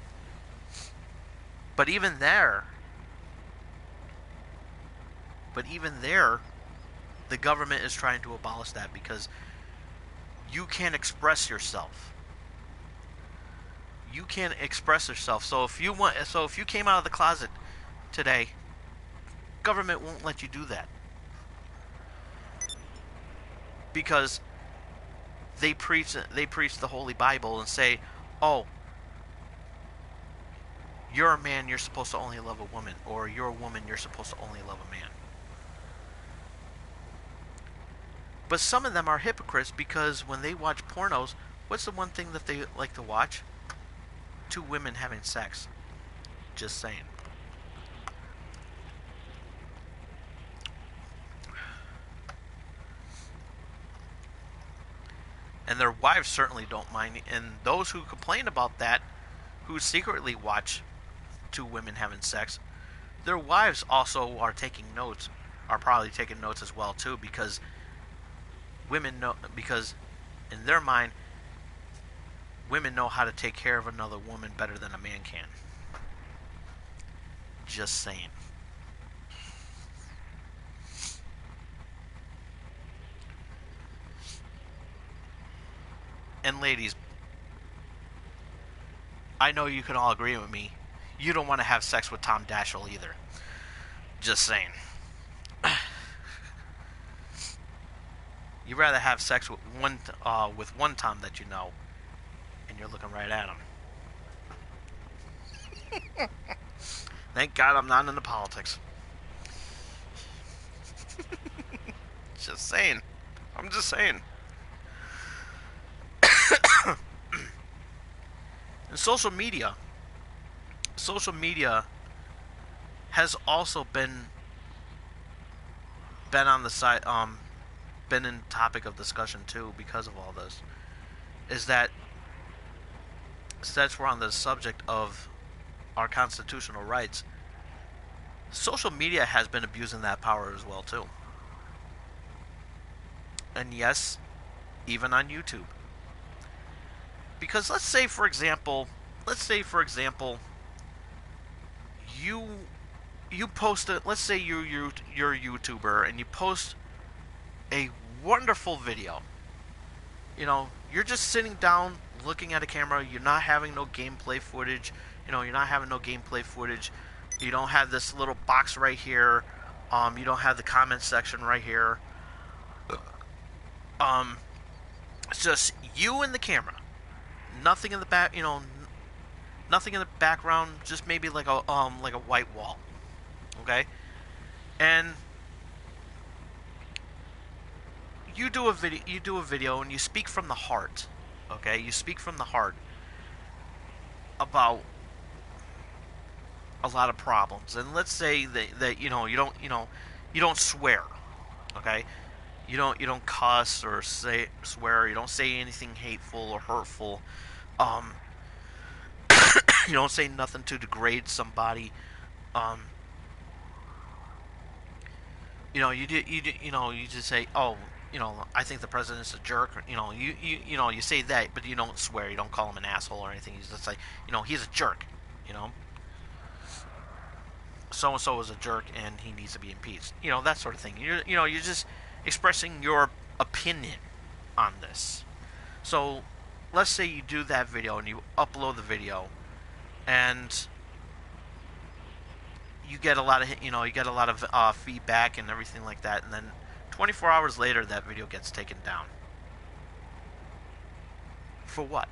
But even there, the government is trying to abolish that because you can't express yourself. You can't express yourself. So if you came out of the closet today, government won't let you do that because they preach the Holy Bible and say, "Oh, you're a man, you're supposed to only love a woman, or you're a woman, you're supposed to only love a man." But some of them are hypocrites because when they watch pornos, what's the one thing that they like to watch? Two women having sex. Just saying. And their wives certainly don't mind. And those who complain about that, who secretly watch two women having sex, their wives also are taking notes, are probably taking notes as well too, because women know, because in their mind, women know how to take care of another woman better than a man can. Just saying. And ladies, I know you can all agree with me. You don't want to have sex with Tom Daschle either. Just saying. You'd rather have sex with one Tom that you know, and you're looking right at him. Thank God I'm not into politics. Just saying. I'm just saying. And social media has also been on the side, been in topic of discussion too because of all this. Is that since we're on the subject of our constitutional rights, social media has been abusing that power as well too. And yes, even on YouTube. Because let's say for example, you post a, let's say you're a YouTuber and you post a wonderful video. You know, you're just sitting down looking at a camera, you're not having no gameplay footage, you don't have this little box right here, you don't have the comment section right here. It's just you and the camera. Nothing in the back, nothing in the background, just maybe like a white wall. Okay? And you do a video and you speak from the heart. Okay? You speak from the heart about a lot of problems. And let's say that you don't swear. Okay, you don't cuss or say swear. You don't say anything hateful or hurtful. Um, you don't say nothing to degrade somebody. Um, you just say, oh, I think the president's a jerk. You say that, but you don't swear. You don't call him an asshole or anything. You just say, he's a jerk. You know, so and so is a jerk and he needs to be impeached. That sort of thing. You're just expressing your opinion on this. So, let's say you do that video and you upload the video, and you get a lot of feedback and everything like that, and then 24 hours later that video gets taken down. For what?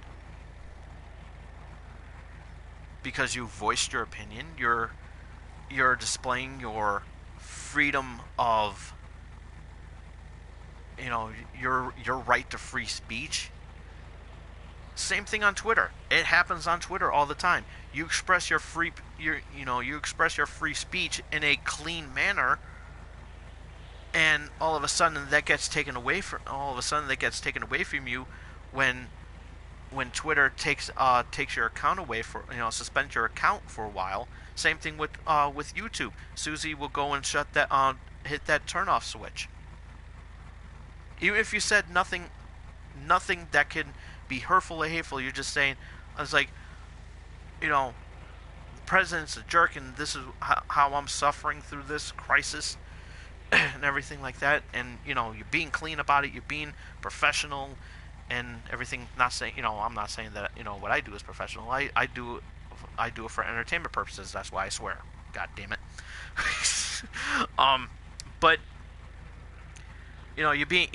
Because you voiced your opinion. You're displaying your freedom of your right to free speech. Same thing on Twitter. It happens on Twitter all the time. You express you express your free speech in a clean manner, and all of a sudden that gets taken away from you when Twitter takes your account away suspends your account for a while. Same thing with YouTube. Susie will go and hit that turn off switch. Even if you said nothing that can be hurtful or hateful, you're just saying, I was like, the president's a jerk, and this is how I'm suffering through this crisis and everything like that. And you're being clean about it. You're being professional and everything. Not saying I'm not saying that what I do is professional. I do it for entertainment purposes. That's why I swear. God damn it. But you're being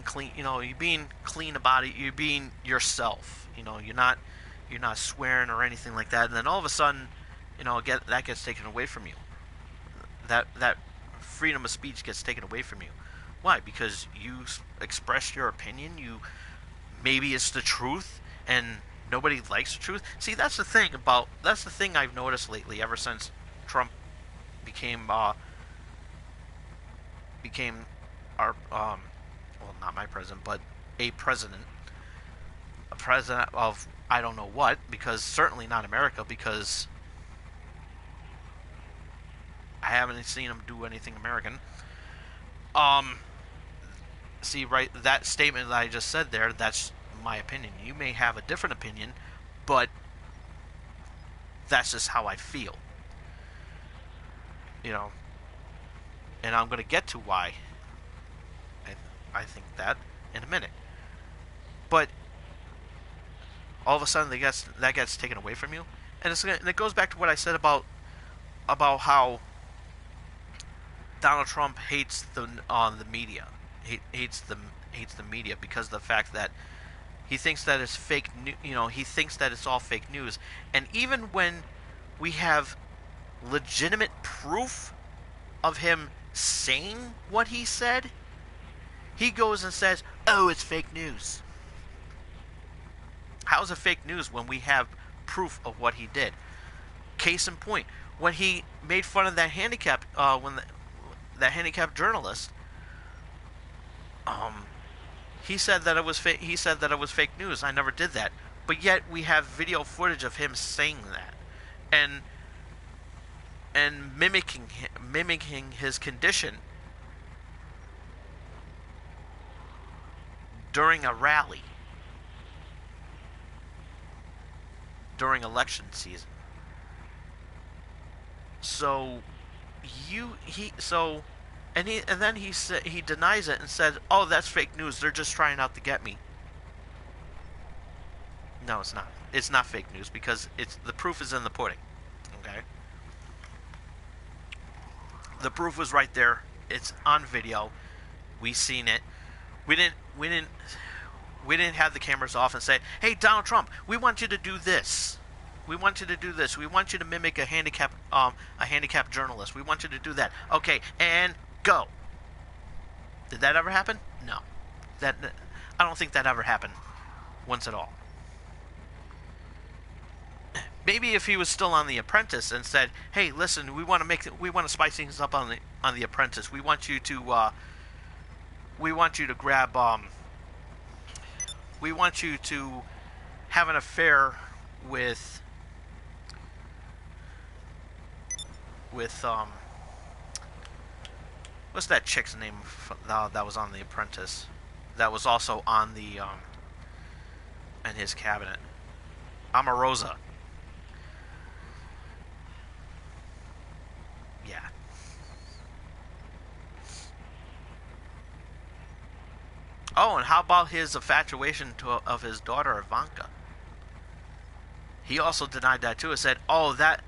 clean. You're being clean about it. You're being yourself. You're not swearing or anything like that. And then all of a sudden, that gets taken away from you. That freedom of speech gets taken away from you. Why? Because you express your opinion. Maybe it's the truth, and nobody likes the truth. See, that's the thing I've noticed lately. Ever since Trump became our well, not my president, but a president of I don't know what, because certainly not America, because I haven't seen him do anything American. Um, See, right, that statement that I just said there, that's my opinion. You may have a different opinion, but that's just how I feel. You know, and I'm going to get to why I think that in a minute. But all of a sudden, that gets taken away from you, and it goes back to what I said about how Donald Trump hates the media. He hates the media because of the fact that he thinks that it's fake. He thinks that it's all fake news. And even when we have legitimate proof of him saying what he said, he goes and says, "Oh, it's fake news." How's it fake news when we have proof of what he did? Case in point, when he made fun of that that handicapped journalist, he said that it was he said that it was fake news. I never did that, but yet we have video footage of him saying that, and mimicking his condition during a rally during election season. So and then he denies it and said, "Oh, that's fake news. They're just trying out to get me." No, it's not. It's not fake news because the proof is in the pudding. Okay? The proof was right there. It's on video. We seen it. We didn't have the cameras off and say, "Hey, Donald Trump, we want you to do this. We want you to do this. We want you to mimic a handicapped journalist. We want you to do that." Okay, and go. Did that ever happen? No. I don't think that ever happened once at all. Maybe if he was still on The Apprentice and said, "Hey, listen, we want to spice things up on the Apprentice. We want you to we want you to grab we want you to have an affair with with what's that chick's name that was on The Apprentice, that was also on the in his cabinet, Omarosa. Yeah. Oh, and how about his infatuation of his daughter Ivanka? He also denied that too. He said, oh, that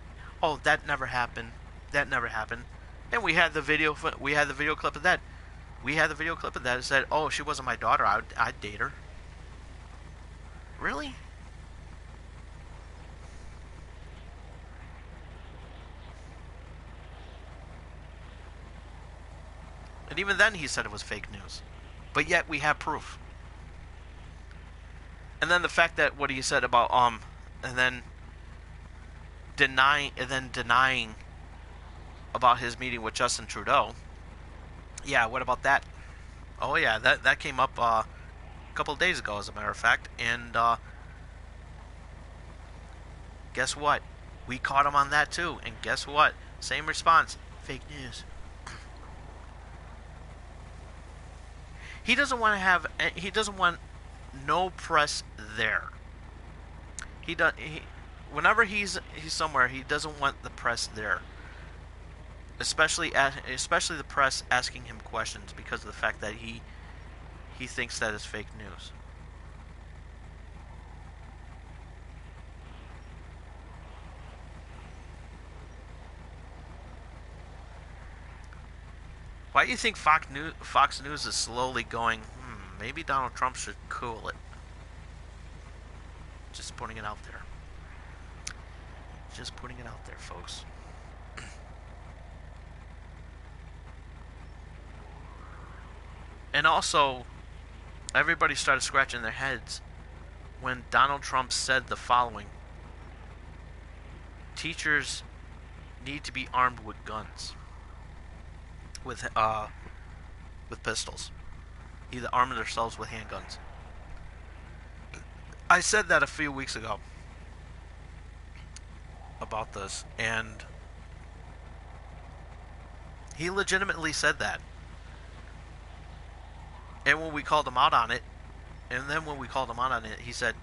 never happened. That never happened." And we had the video. We had the video clip of that. We had the video clip of that. It said, "Oh, she wasn't my daughter. I'd date her." Really? And even then, he said it was fake news. But yet, we have proof. And then the fact that what he said about and then denying about his meeting with Justin Trudeau. Yeah, what about that? Oh yeah, that came up a couple of days ago, as a matter of fact. And guess what? We caught him on that too. And guess what? Same response. Fake news. He doesn't want to have. He doesn't want no press there. He does. Whenever he's somewhere, he doesn't want the press there. Especially the press asking him questions because of the fact that he thinks that is fake news. Why do you think Fox News is slowly going, maybe Donald Trump should cool it? Just putting it out there. Just putting it out there, folks. And also, everybody started scratching their heads when Donald Trump said the following: teachers need to be armed with guns, with pistols, either arm themselves with handguns. I said that a few weeks ago about this, and he legitimately said that. And when we called him out on it, he said,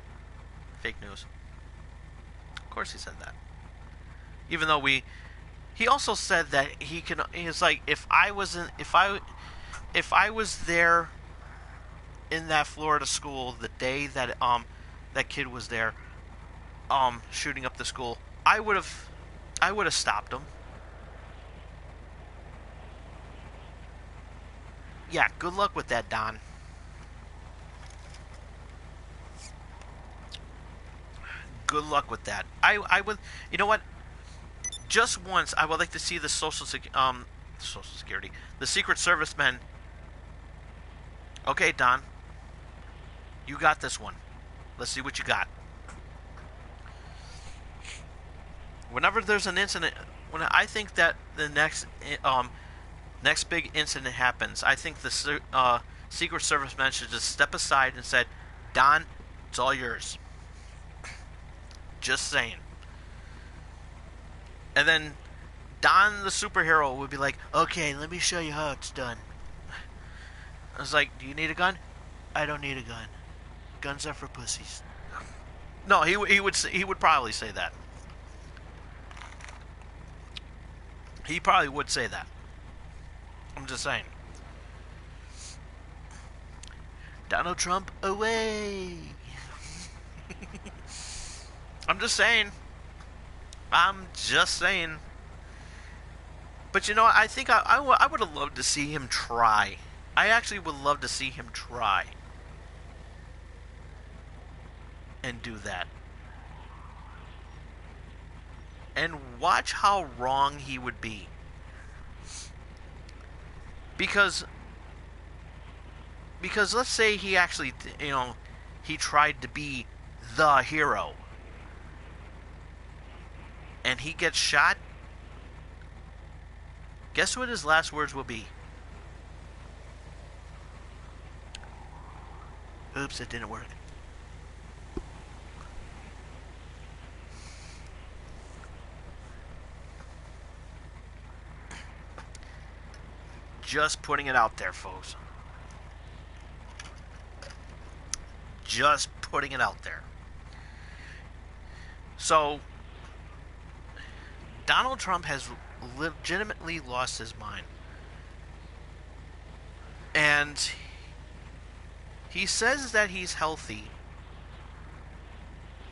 fake news. Of course he said that. Even though he also said that he's like, if I was there in that Florida school the day that that kid was there shooting up the school, I would have stopped him. Yeah, good luck with that, Don. Good luck with that. I would, you know what? Just once, I would like to see the Social Security, the Secret Service men. Okay, Don, you got this one. Let's see what you got. Whenever there's an incident, when I think that the next big incident happens, I think the Secret Service men should just step aside and said, "Don, it's all yours." Just saying. And then Don, the superhero, would be like, "Okay, let me show you how it's done." I was like, "Do you need a gun?" "I don't need a gun. Guns are for pussies." No, he would probably say that. He probably would say that. I'm just saying. Donald Trump away. I'm just saying. I'm just saying. But you know, I think I would have loved to see him try. I actually would love to see him try and do that. And watch how wrong he would be. Because let's say he actually, he tried to be the hero. And he gets shot. Guess what his last words will be? Oops, it didn't work. Just putting it out there, folks. Just putting it out there. So, Donald Trump has legitimately lost his mind. And he says that he's healthy,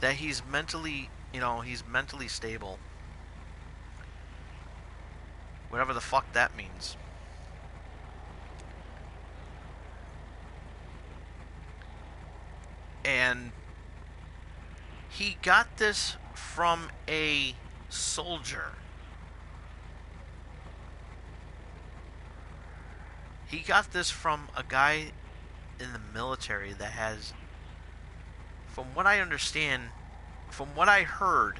that he's mentally, he's mentally stable. Whatever the fuck that means. And he got this from a soldier. He got this from a guy in the military that has, from what I understand, from what I heard,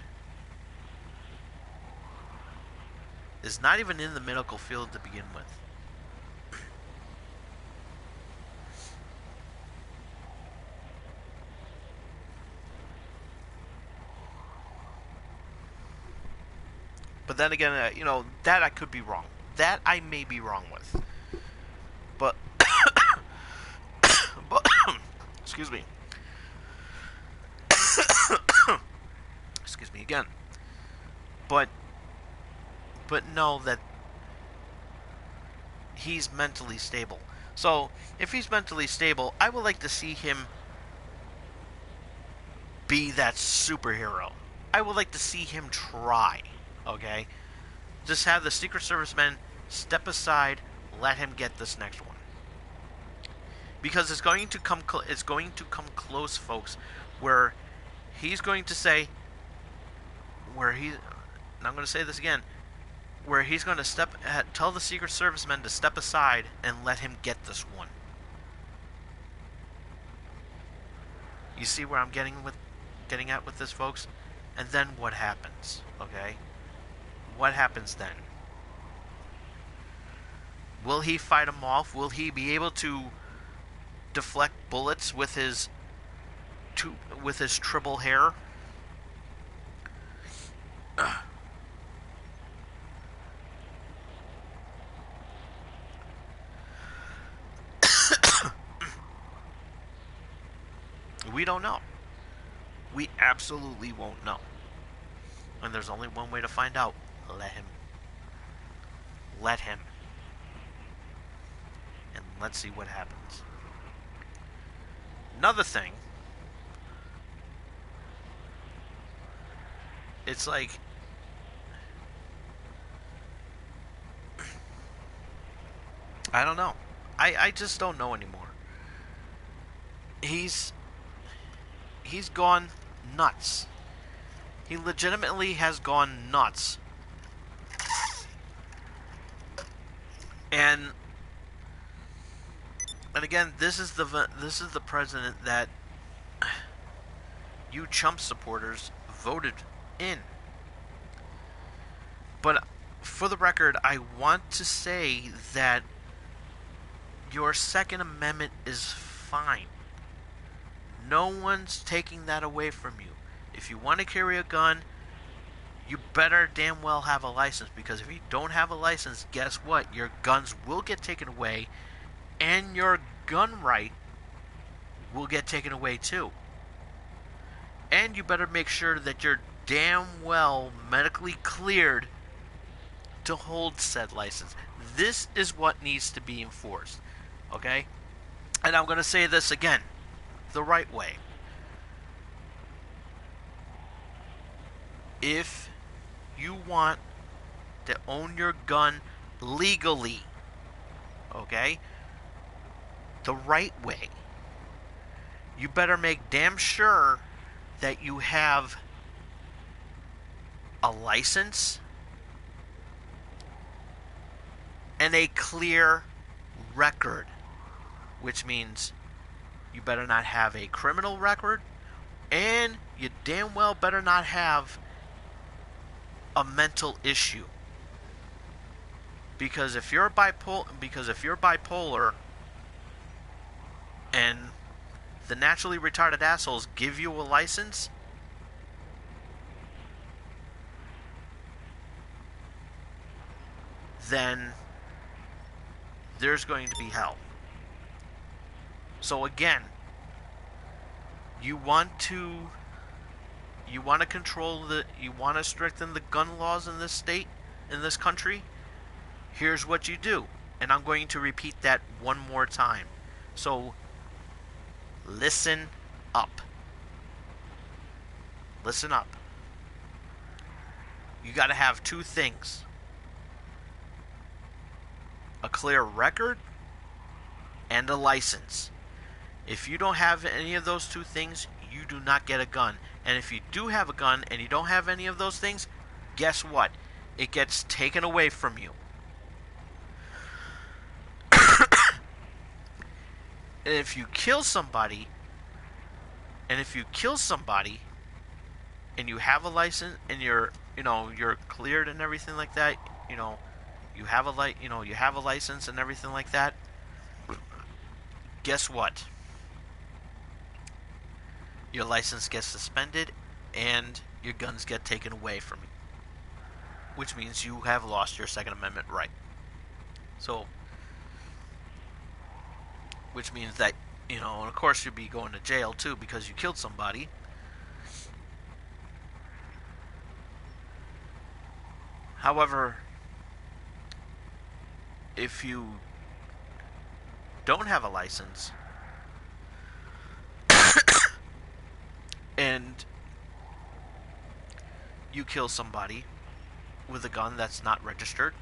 is not even in the medical field to begin with. But then again, that I could be wrong. That I may be wrong with. But, but excuse me. Excuse me again. But know that he's mentally stable. So, if he's mentally stable, I would like to see him be that superhero. I would like to see him try, okay? Just have the Secret Service men step aside, let him get this next one. Because it's going to come close, folks, where he's going to say, and I'm going to say this again, where he's going to tell the Secret Service men to step aside and let him get this one. You see where I'm getting at with this, folks? And then what happens, okay? What happens then? Will he fight him off? Will he be able to deflect bullets with his triple hair? We don't know. We absolutely won't know. And there's only one way to find out. Let him. Let him. And let's see what happens. Another thing. It's like, I don't know. I just don't know anymore. He's gone nuts. He legitimately has gone nuts. And again, this is the president that you chump supporters voted in. But for the record, I want to say that your Second Amendment is fine. No one's taking that away from you. If you want to carry a gun, you better damn well have a license, because if you don't have a license, guess what? Your guns will get taken away, and your gun right will get taken away too. And you better make sure that you're damn well medically cleared to hold said license. This is what needs to be enforced. Okay? And I'm going to say this again, the right way. If you want to own your gun legally, okay, the right way, you better make damn sure that you have a license and a clear record, which means you better not have a criminal record, and you damn well better not have a mental issue. Because if you're bipolar and the naturally retarded assholes give you a license, then there's going to be hell. So again, you want to control you want to strengthen the gun laws in this state, in this country. Here's what you do, and I'm going to repeat that one more time. So listen up. Listen up. You got to have two things: a clear record and a license. If you don't have any of those two things, you do not get a gun. And if you do have a gun and you don't have any of those things, guess what? It gets taken away from you. And if you kill somebody, and you have a license and you're cleared and everything like that, you have a license and everything like that, guess what? Your license gets suspended and your guns get taken away from you, which means you have lost your Second Amendment right. So, which means that, and of course you'll be going to jail too because you killed somebody. However, if you don't have a license and you kill somebody with a gun that's not registered,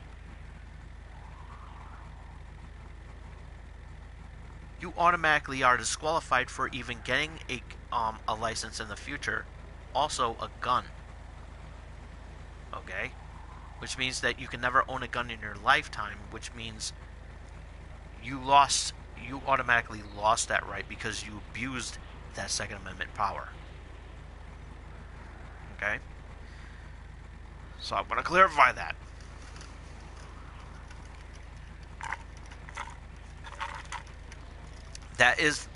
you automatically are disqualified for even getting a license in the future. Also, a gun. Okay? Which means that you can never own a gun in your lifetime, which means you automatically lost that right because you abused that Second Amendment power. Okay? So I want to clarify that. That is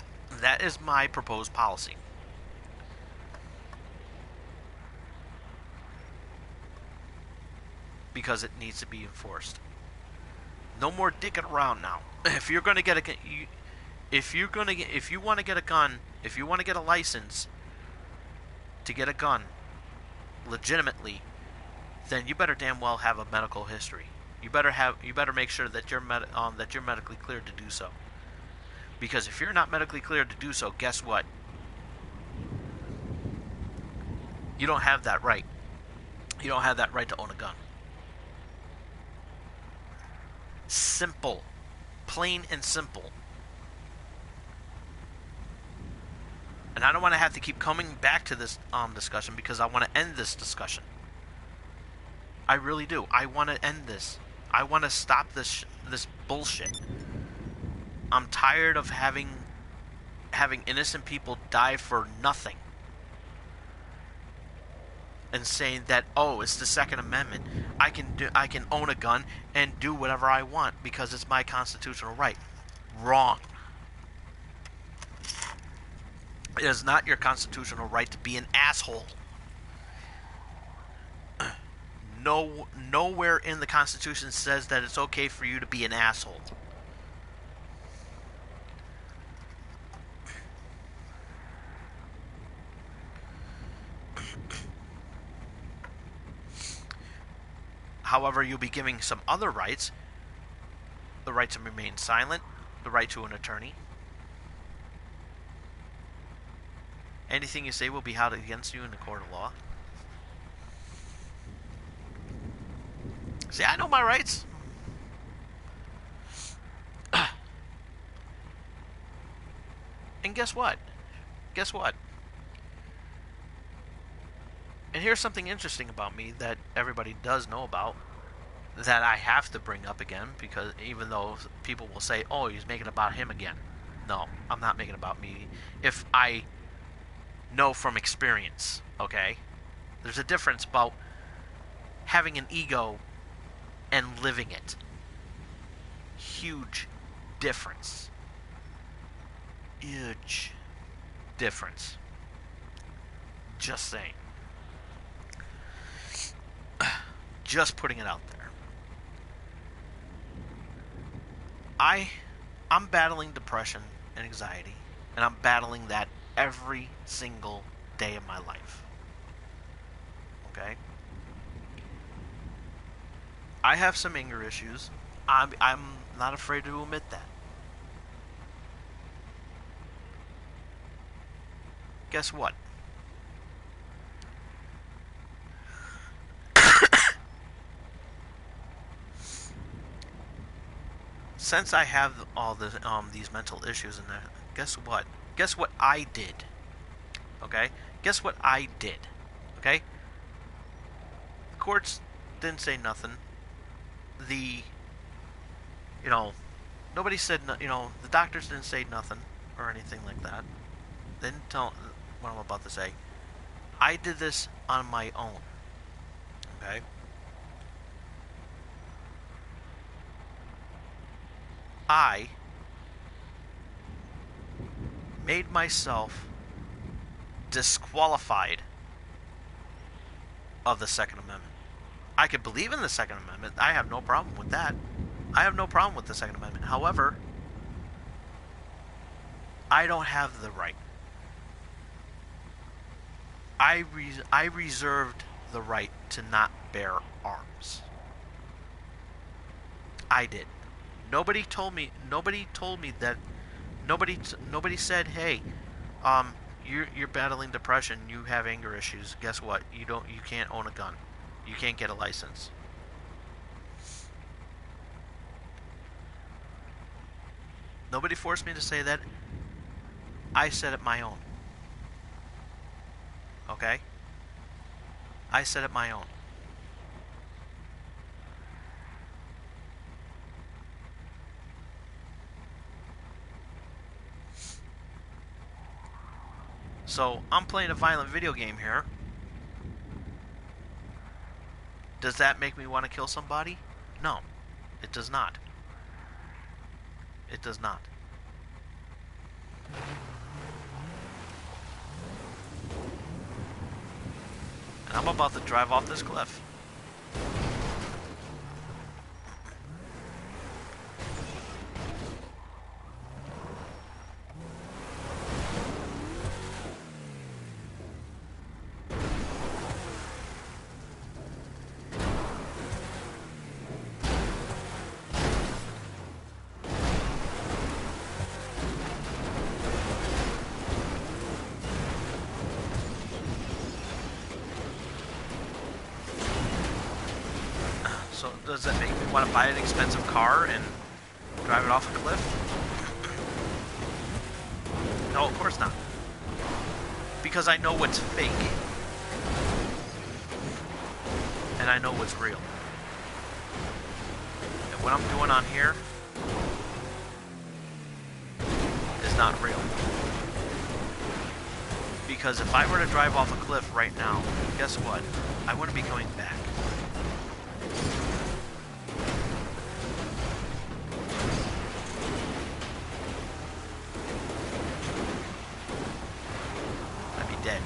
my proposed policy. Because it needs to be enforced. No more dicking around now. If you want to get a gun, if you want to get a license to get a gun legitimately, then you better damn well have a medical history. You better make sure that you're medically cleared to do so. Because if you're not medically cleared to do so, guess what? You don't have that right. You don't have that right to own a gun. Simple. Plain and simple. And I don't want to have to keep coming back to this discussion because I want to end this discussion. I really do. I want to end this. I want to stop this bullshit. I'm tired of having innocent people die for nothing. And saying that, oh, it's the Second Amendment. I can own a gun and do whatever I want because it's my constitutional right. Wrong. It is not your constitutional right to be an asshole. Nowhere in the Constitution says that it's okay for you to be an asshole. However, you'll be giving some other rights. The right to remain silent, the right to an attorney. Anything you say will be held against you in the court of law. See, I know my rights. And guess what? Guess what? And here's something interesting about me that everybody does know about, that I have to bring up again, because even though people will say, oh, he's making it about him again. No, I'm not making it about me. If I know from experience, okay? There's a difference about having an ego and living it. Huge difference. Huge. difference. Just saying. Just putting it out there. I'm battling depression and anxiety, and I'm battling that every single day of my life. Okay? I have some anger issues. I'm not afraid to admit that. Guess what? Since I have all these mental issues and that, guess what? Guess what I did? Okay? Guess what I did? Okay? The courts didn't say nothing. The you know, nobody said the doctors didn't say nothing or anything like that. They didn't tell what I'm about to say. I did this on my own. Okay? I made myself disqualified of the Second Amendment. I could believe in the Second Amendment. I have no problem with that. I have no problem with the Second Amendment. However, I don't have the right. I reserved the right to not bear arms. I did. Nobody told me. Nobody told me that. Nobody said, "Hey, you're battling depression. You have anger issues. Guess what? You can't own a gun. You can't get a license." Nobody forced me to say that. I said it my own. Okay? I said it my own. So, I'm playing a violent video game here. Does that make me want to kill somebody? No, it does not. It does not. And I'm about to drive off this cliff. So does that make me want to buy an expensive car and drive it off a cliff? No, of course not. Because I know what's fake. And I know what's real. And what I'm doing on here is not real. Because if I were to drive off a cliff right now, guess what? I wouldn't be coming back. I'd be dead.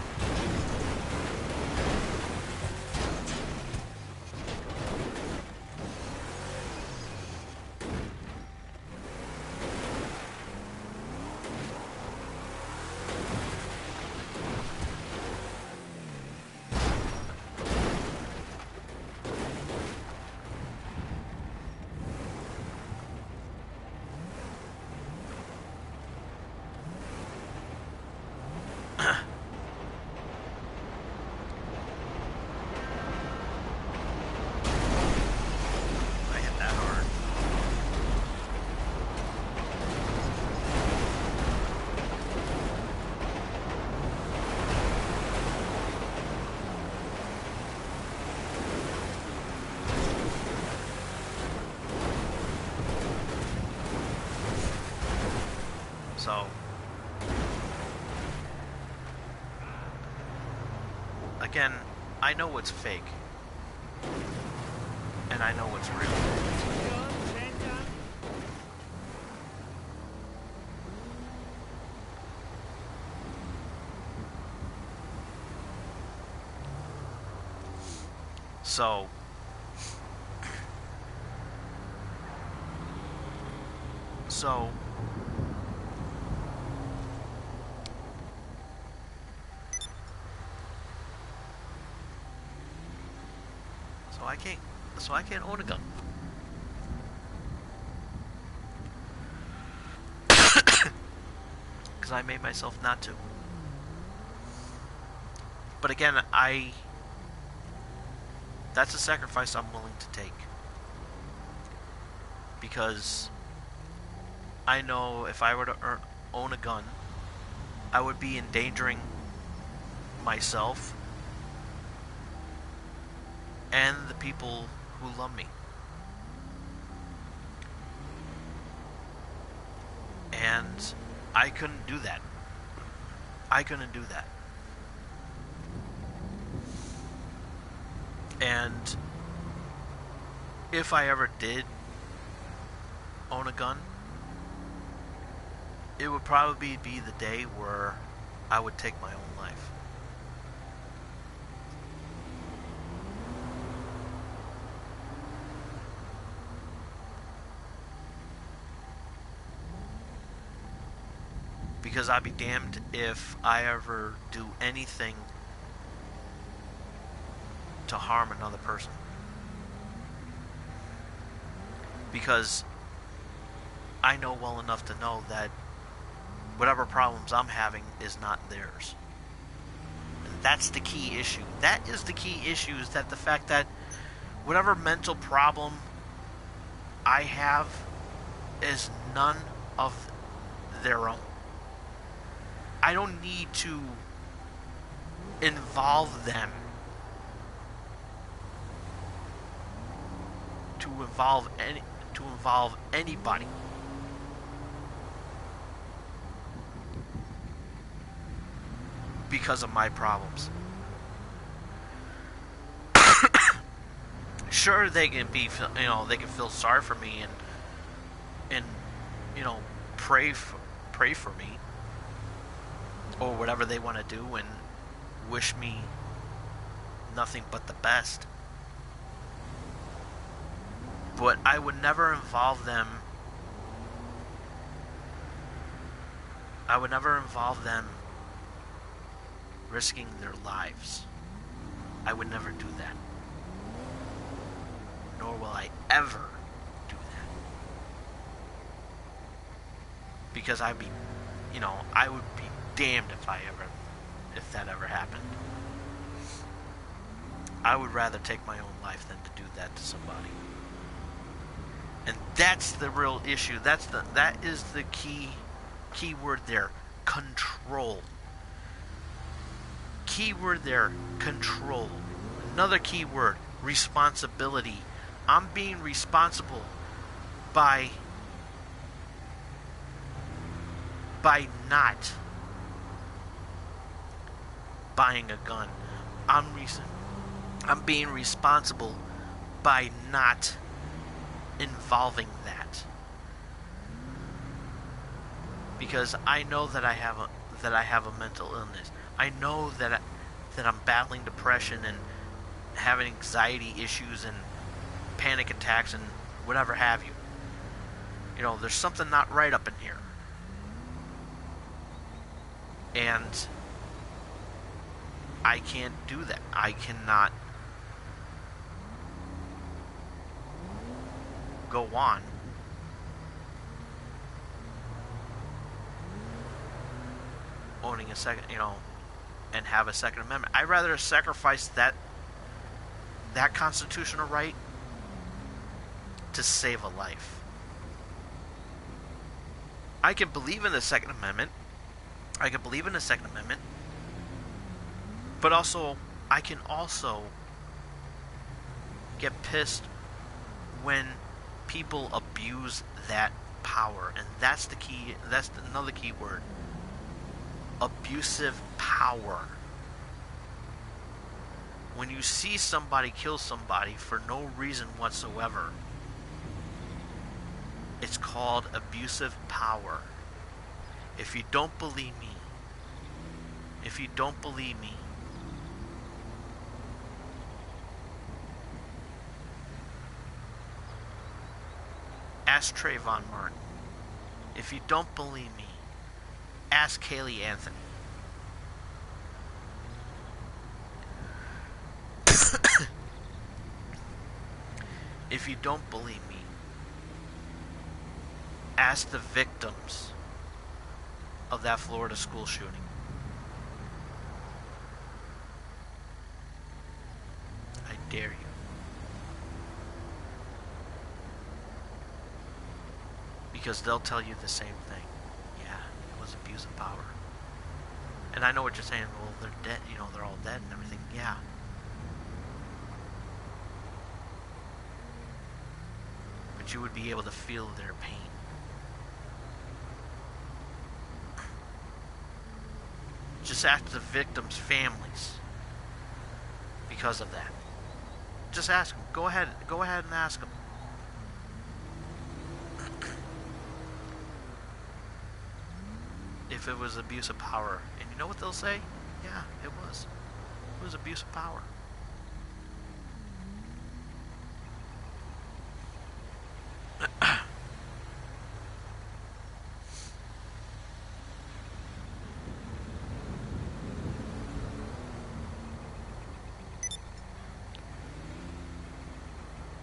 I hit that hard. So, again, I know what's fake. And I know what's real. So, so, so I can't, so I can't own a gun. Because I made myself not to. But again, that's a sacrifice I'm willing to take. Because I know if I were to own a gun, I would be endangering myself and the people who love me. And I couldn't do that. I couldn't do that. And if I ever did own a gun, it would probably be the day where I would take my own life. Because I'd be damned if I ever do anything to harm another person. Because I know well enough to know that whatever problems I'm having is not theirs. And that's the key issue. That is the key issue, is that the fact that whatever mental problem I have is none of their own. I don't need to involve them to involve anybody. Because of my problems. Sure, they can be, they can feel sorry for me and pray for me, or whatever they want to do, and wish me nothing but the best. But I would never involve them. I would never involve them risking their lives. I would never do that. Nor will I ever do that. Because I would be damned if that ever happened. I would rather take my own life than to do that to somebody. And that's the real issue. That is the key word there. Control. Key word there, control. Another key word, responsibility. I'm being responsible by not buying a gun. I'm being responsible by not involving that. Because I know that I have a mental illness. I know that I'm battling depression and having anxiety issues and panic attacks and whatever have you. There's something not right up in here. And I can't do that. I cannot go on owning a second, and have a Second Amendment. I'd rather sacrifice that constitutional right to save a life. I can believe in the Second Amendment. But also, I can also get pissed when people abuse that power. And that's the key. That's another key word. Abusive power. When you see somebody kill somebody for no reason whatsoever, it's called abusive power. If you don't believe me, ask Trayvon Martin. If you don't believe me, ask Kaylee Anthony. If you don't believe me, ask the victims of that Florida school shooting. I dare you. Because they'll tell you the same thing. Yeah, it was abuse of power. And I know what you're saying, well, they're dead, they're all dead and everything. Yeah. But you would be able to feel their pain. Just ask the victims' families because of that. Just ask them. Go ahead and ask them. If it was abuse of power. And you know what they'll say? Yeah, it was. It was abuse of power.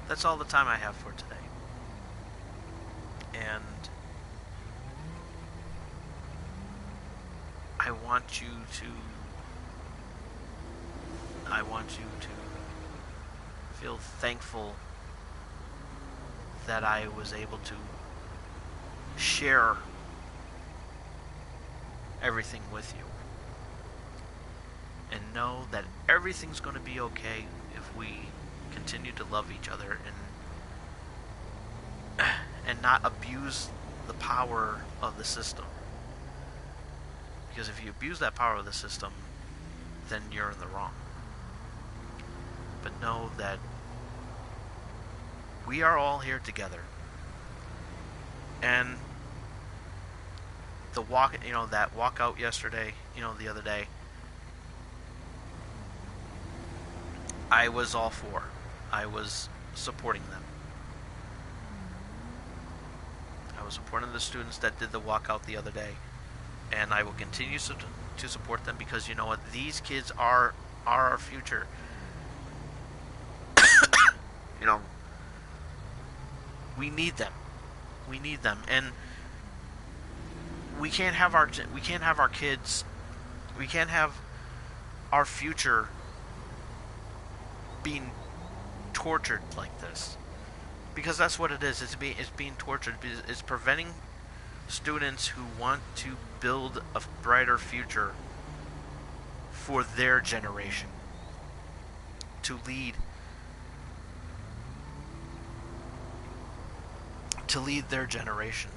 That's all the time I have for today. And I want you to feel thankful that I was able to share everything with you. And know that everything's going to be okay if we continue to love each other and not abuse the power of the system. Because if you abuse that power of the system, then you're in the wrong. But know that we are all here together. And the that walkout yesterday, the other day, I was all for. I was supporting them. I was supporting the students that did the walkout the other day. And I will continue to support them because you know what? These kids are our future. We need them. We need them, and we can't have our kids. We can't have our future being tortured like this, because that's what it is. It's being tortured. It's preventing students who want to build a brighter future for their generation to lead their generation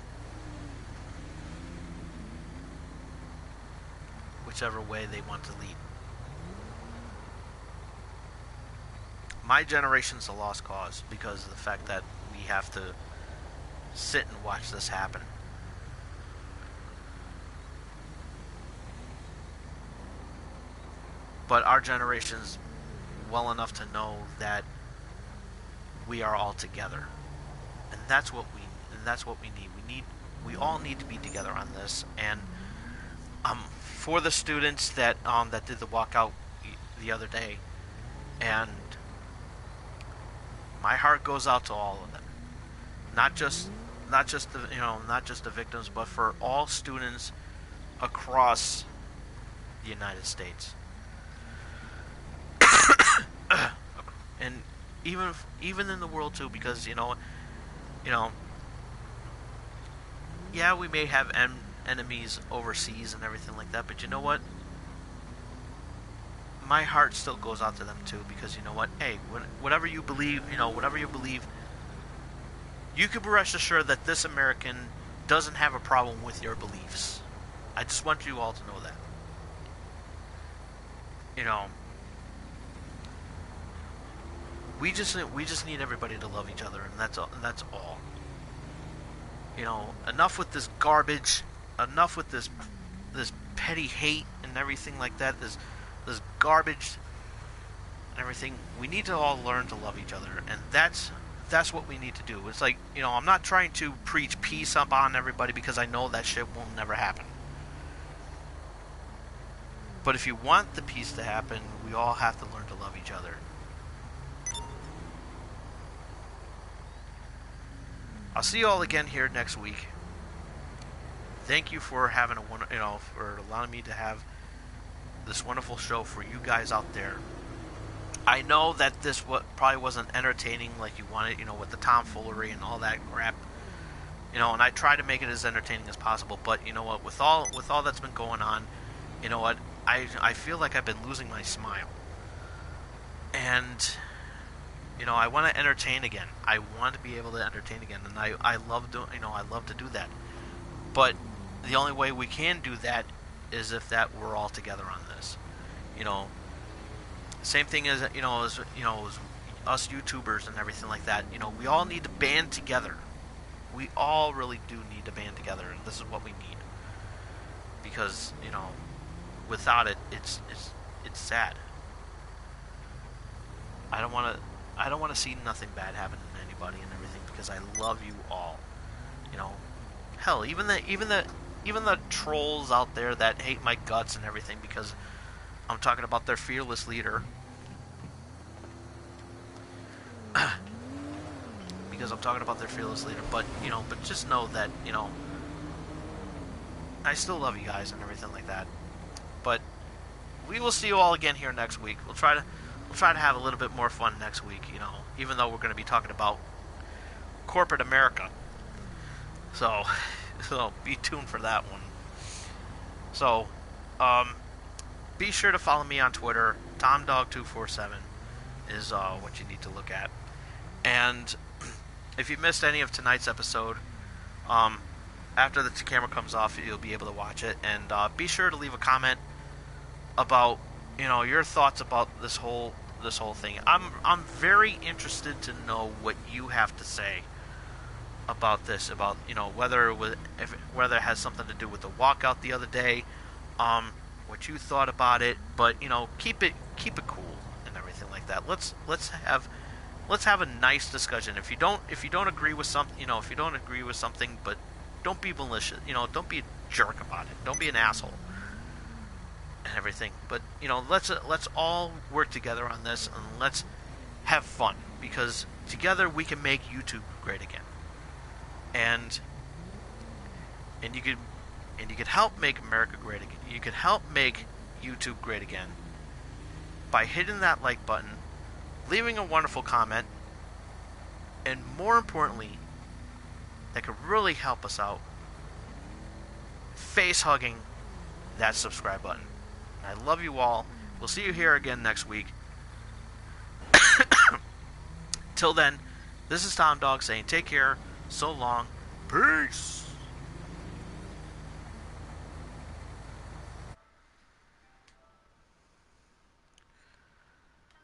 whichever way they want to lead. My generation's a lost cause because of the fact that we have to sit and watch this happen. But our generation's well enough to know that we are all together, and that's what we need. We all need to be together on this. And for the students that did the walkout the other day, and my heart goes out to all of them. Not just the victims, but for all students across the United States. And even in the world too, because yeah, we may have enemies overseas and everything like that, but you know what? My heart still goes out to them too, because you know what? Hey, whatever you believe, you can rest assured that this American doesn't have a problem with your beliefs. I just want you all to know that. We just need everybody to love each other, and that's all. Enough with this garbage. Enough with this petty hate and everything like that. This garbage and everything. We need to all learn to love each other, and that's that's what we need to do. It's like, I'm not trying to preach peace up on everybody because I know that shit will never happen. But if you want the peace to happen, we all have to learn to love each other. I'll see you all again here next week. Thank you for having for allowing me to have this wonderful show for you guys out there. I know that this probably wasn't entertaining like you wanted, with the tomfoolery and all that crap. And I try to make it as entertaining as possible. But you know what? With all that's been going on, you know what? I feel like I've been losing my smile. And I want to entertain again. I want to be able to entertain again, and I love doing. I love to do that. But the only way we can do that is if that we're all together on this. Same thing as as us YouTubers and everything like that. We all need to band together. We all really do need to band together, and this is what we need. Because without it, it's sad. I don't want to see nothing bad happen to anybody and everything because I love you all. Hell, even the trolls out there that hate my guts and everything because I'm talking about their fearless leader. Because I'm talking about their fearless leader, but just know that I still love you guys and everything like that. But we will see you all again here next week. We'll try to have a little bit more fun next week, even though we're going to be talking about corporate America. So be tuned for that one. So, be sure to follow me on Twitter. TomDog247 is what you need to look at. And if you missed any of tonight's episode, after the camera comes off, you'll be able to watch it. And be sure to leave a comment about your thoughts about this whole thing. I'm very interested to know what you have to say about this, about whether it has something to do with the walkout the other day, what you thought about it. But keep it cool and everything like that. Let's have a nice discussion. If you don't agree with something, but don't be malicious. Don't be a jerk about it. Don't be an asshole and everything. But let's all work together on this and let's have fun because together we can make YouTube great again. And you could help make America great again. You could help make YouTube great again by hitting that like button, leaving a wonderful comment, and more importantly, that could really help us out, face hugging that subscribe button. I love you all. We'll see you here again next week. Till then, this is Tom Dog saying take care, so long, peace.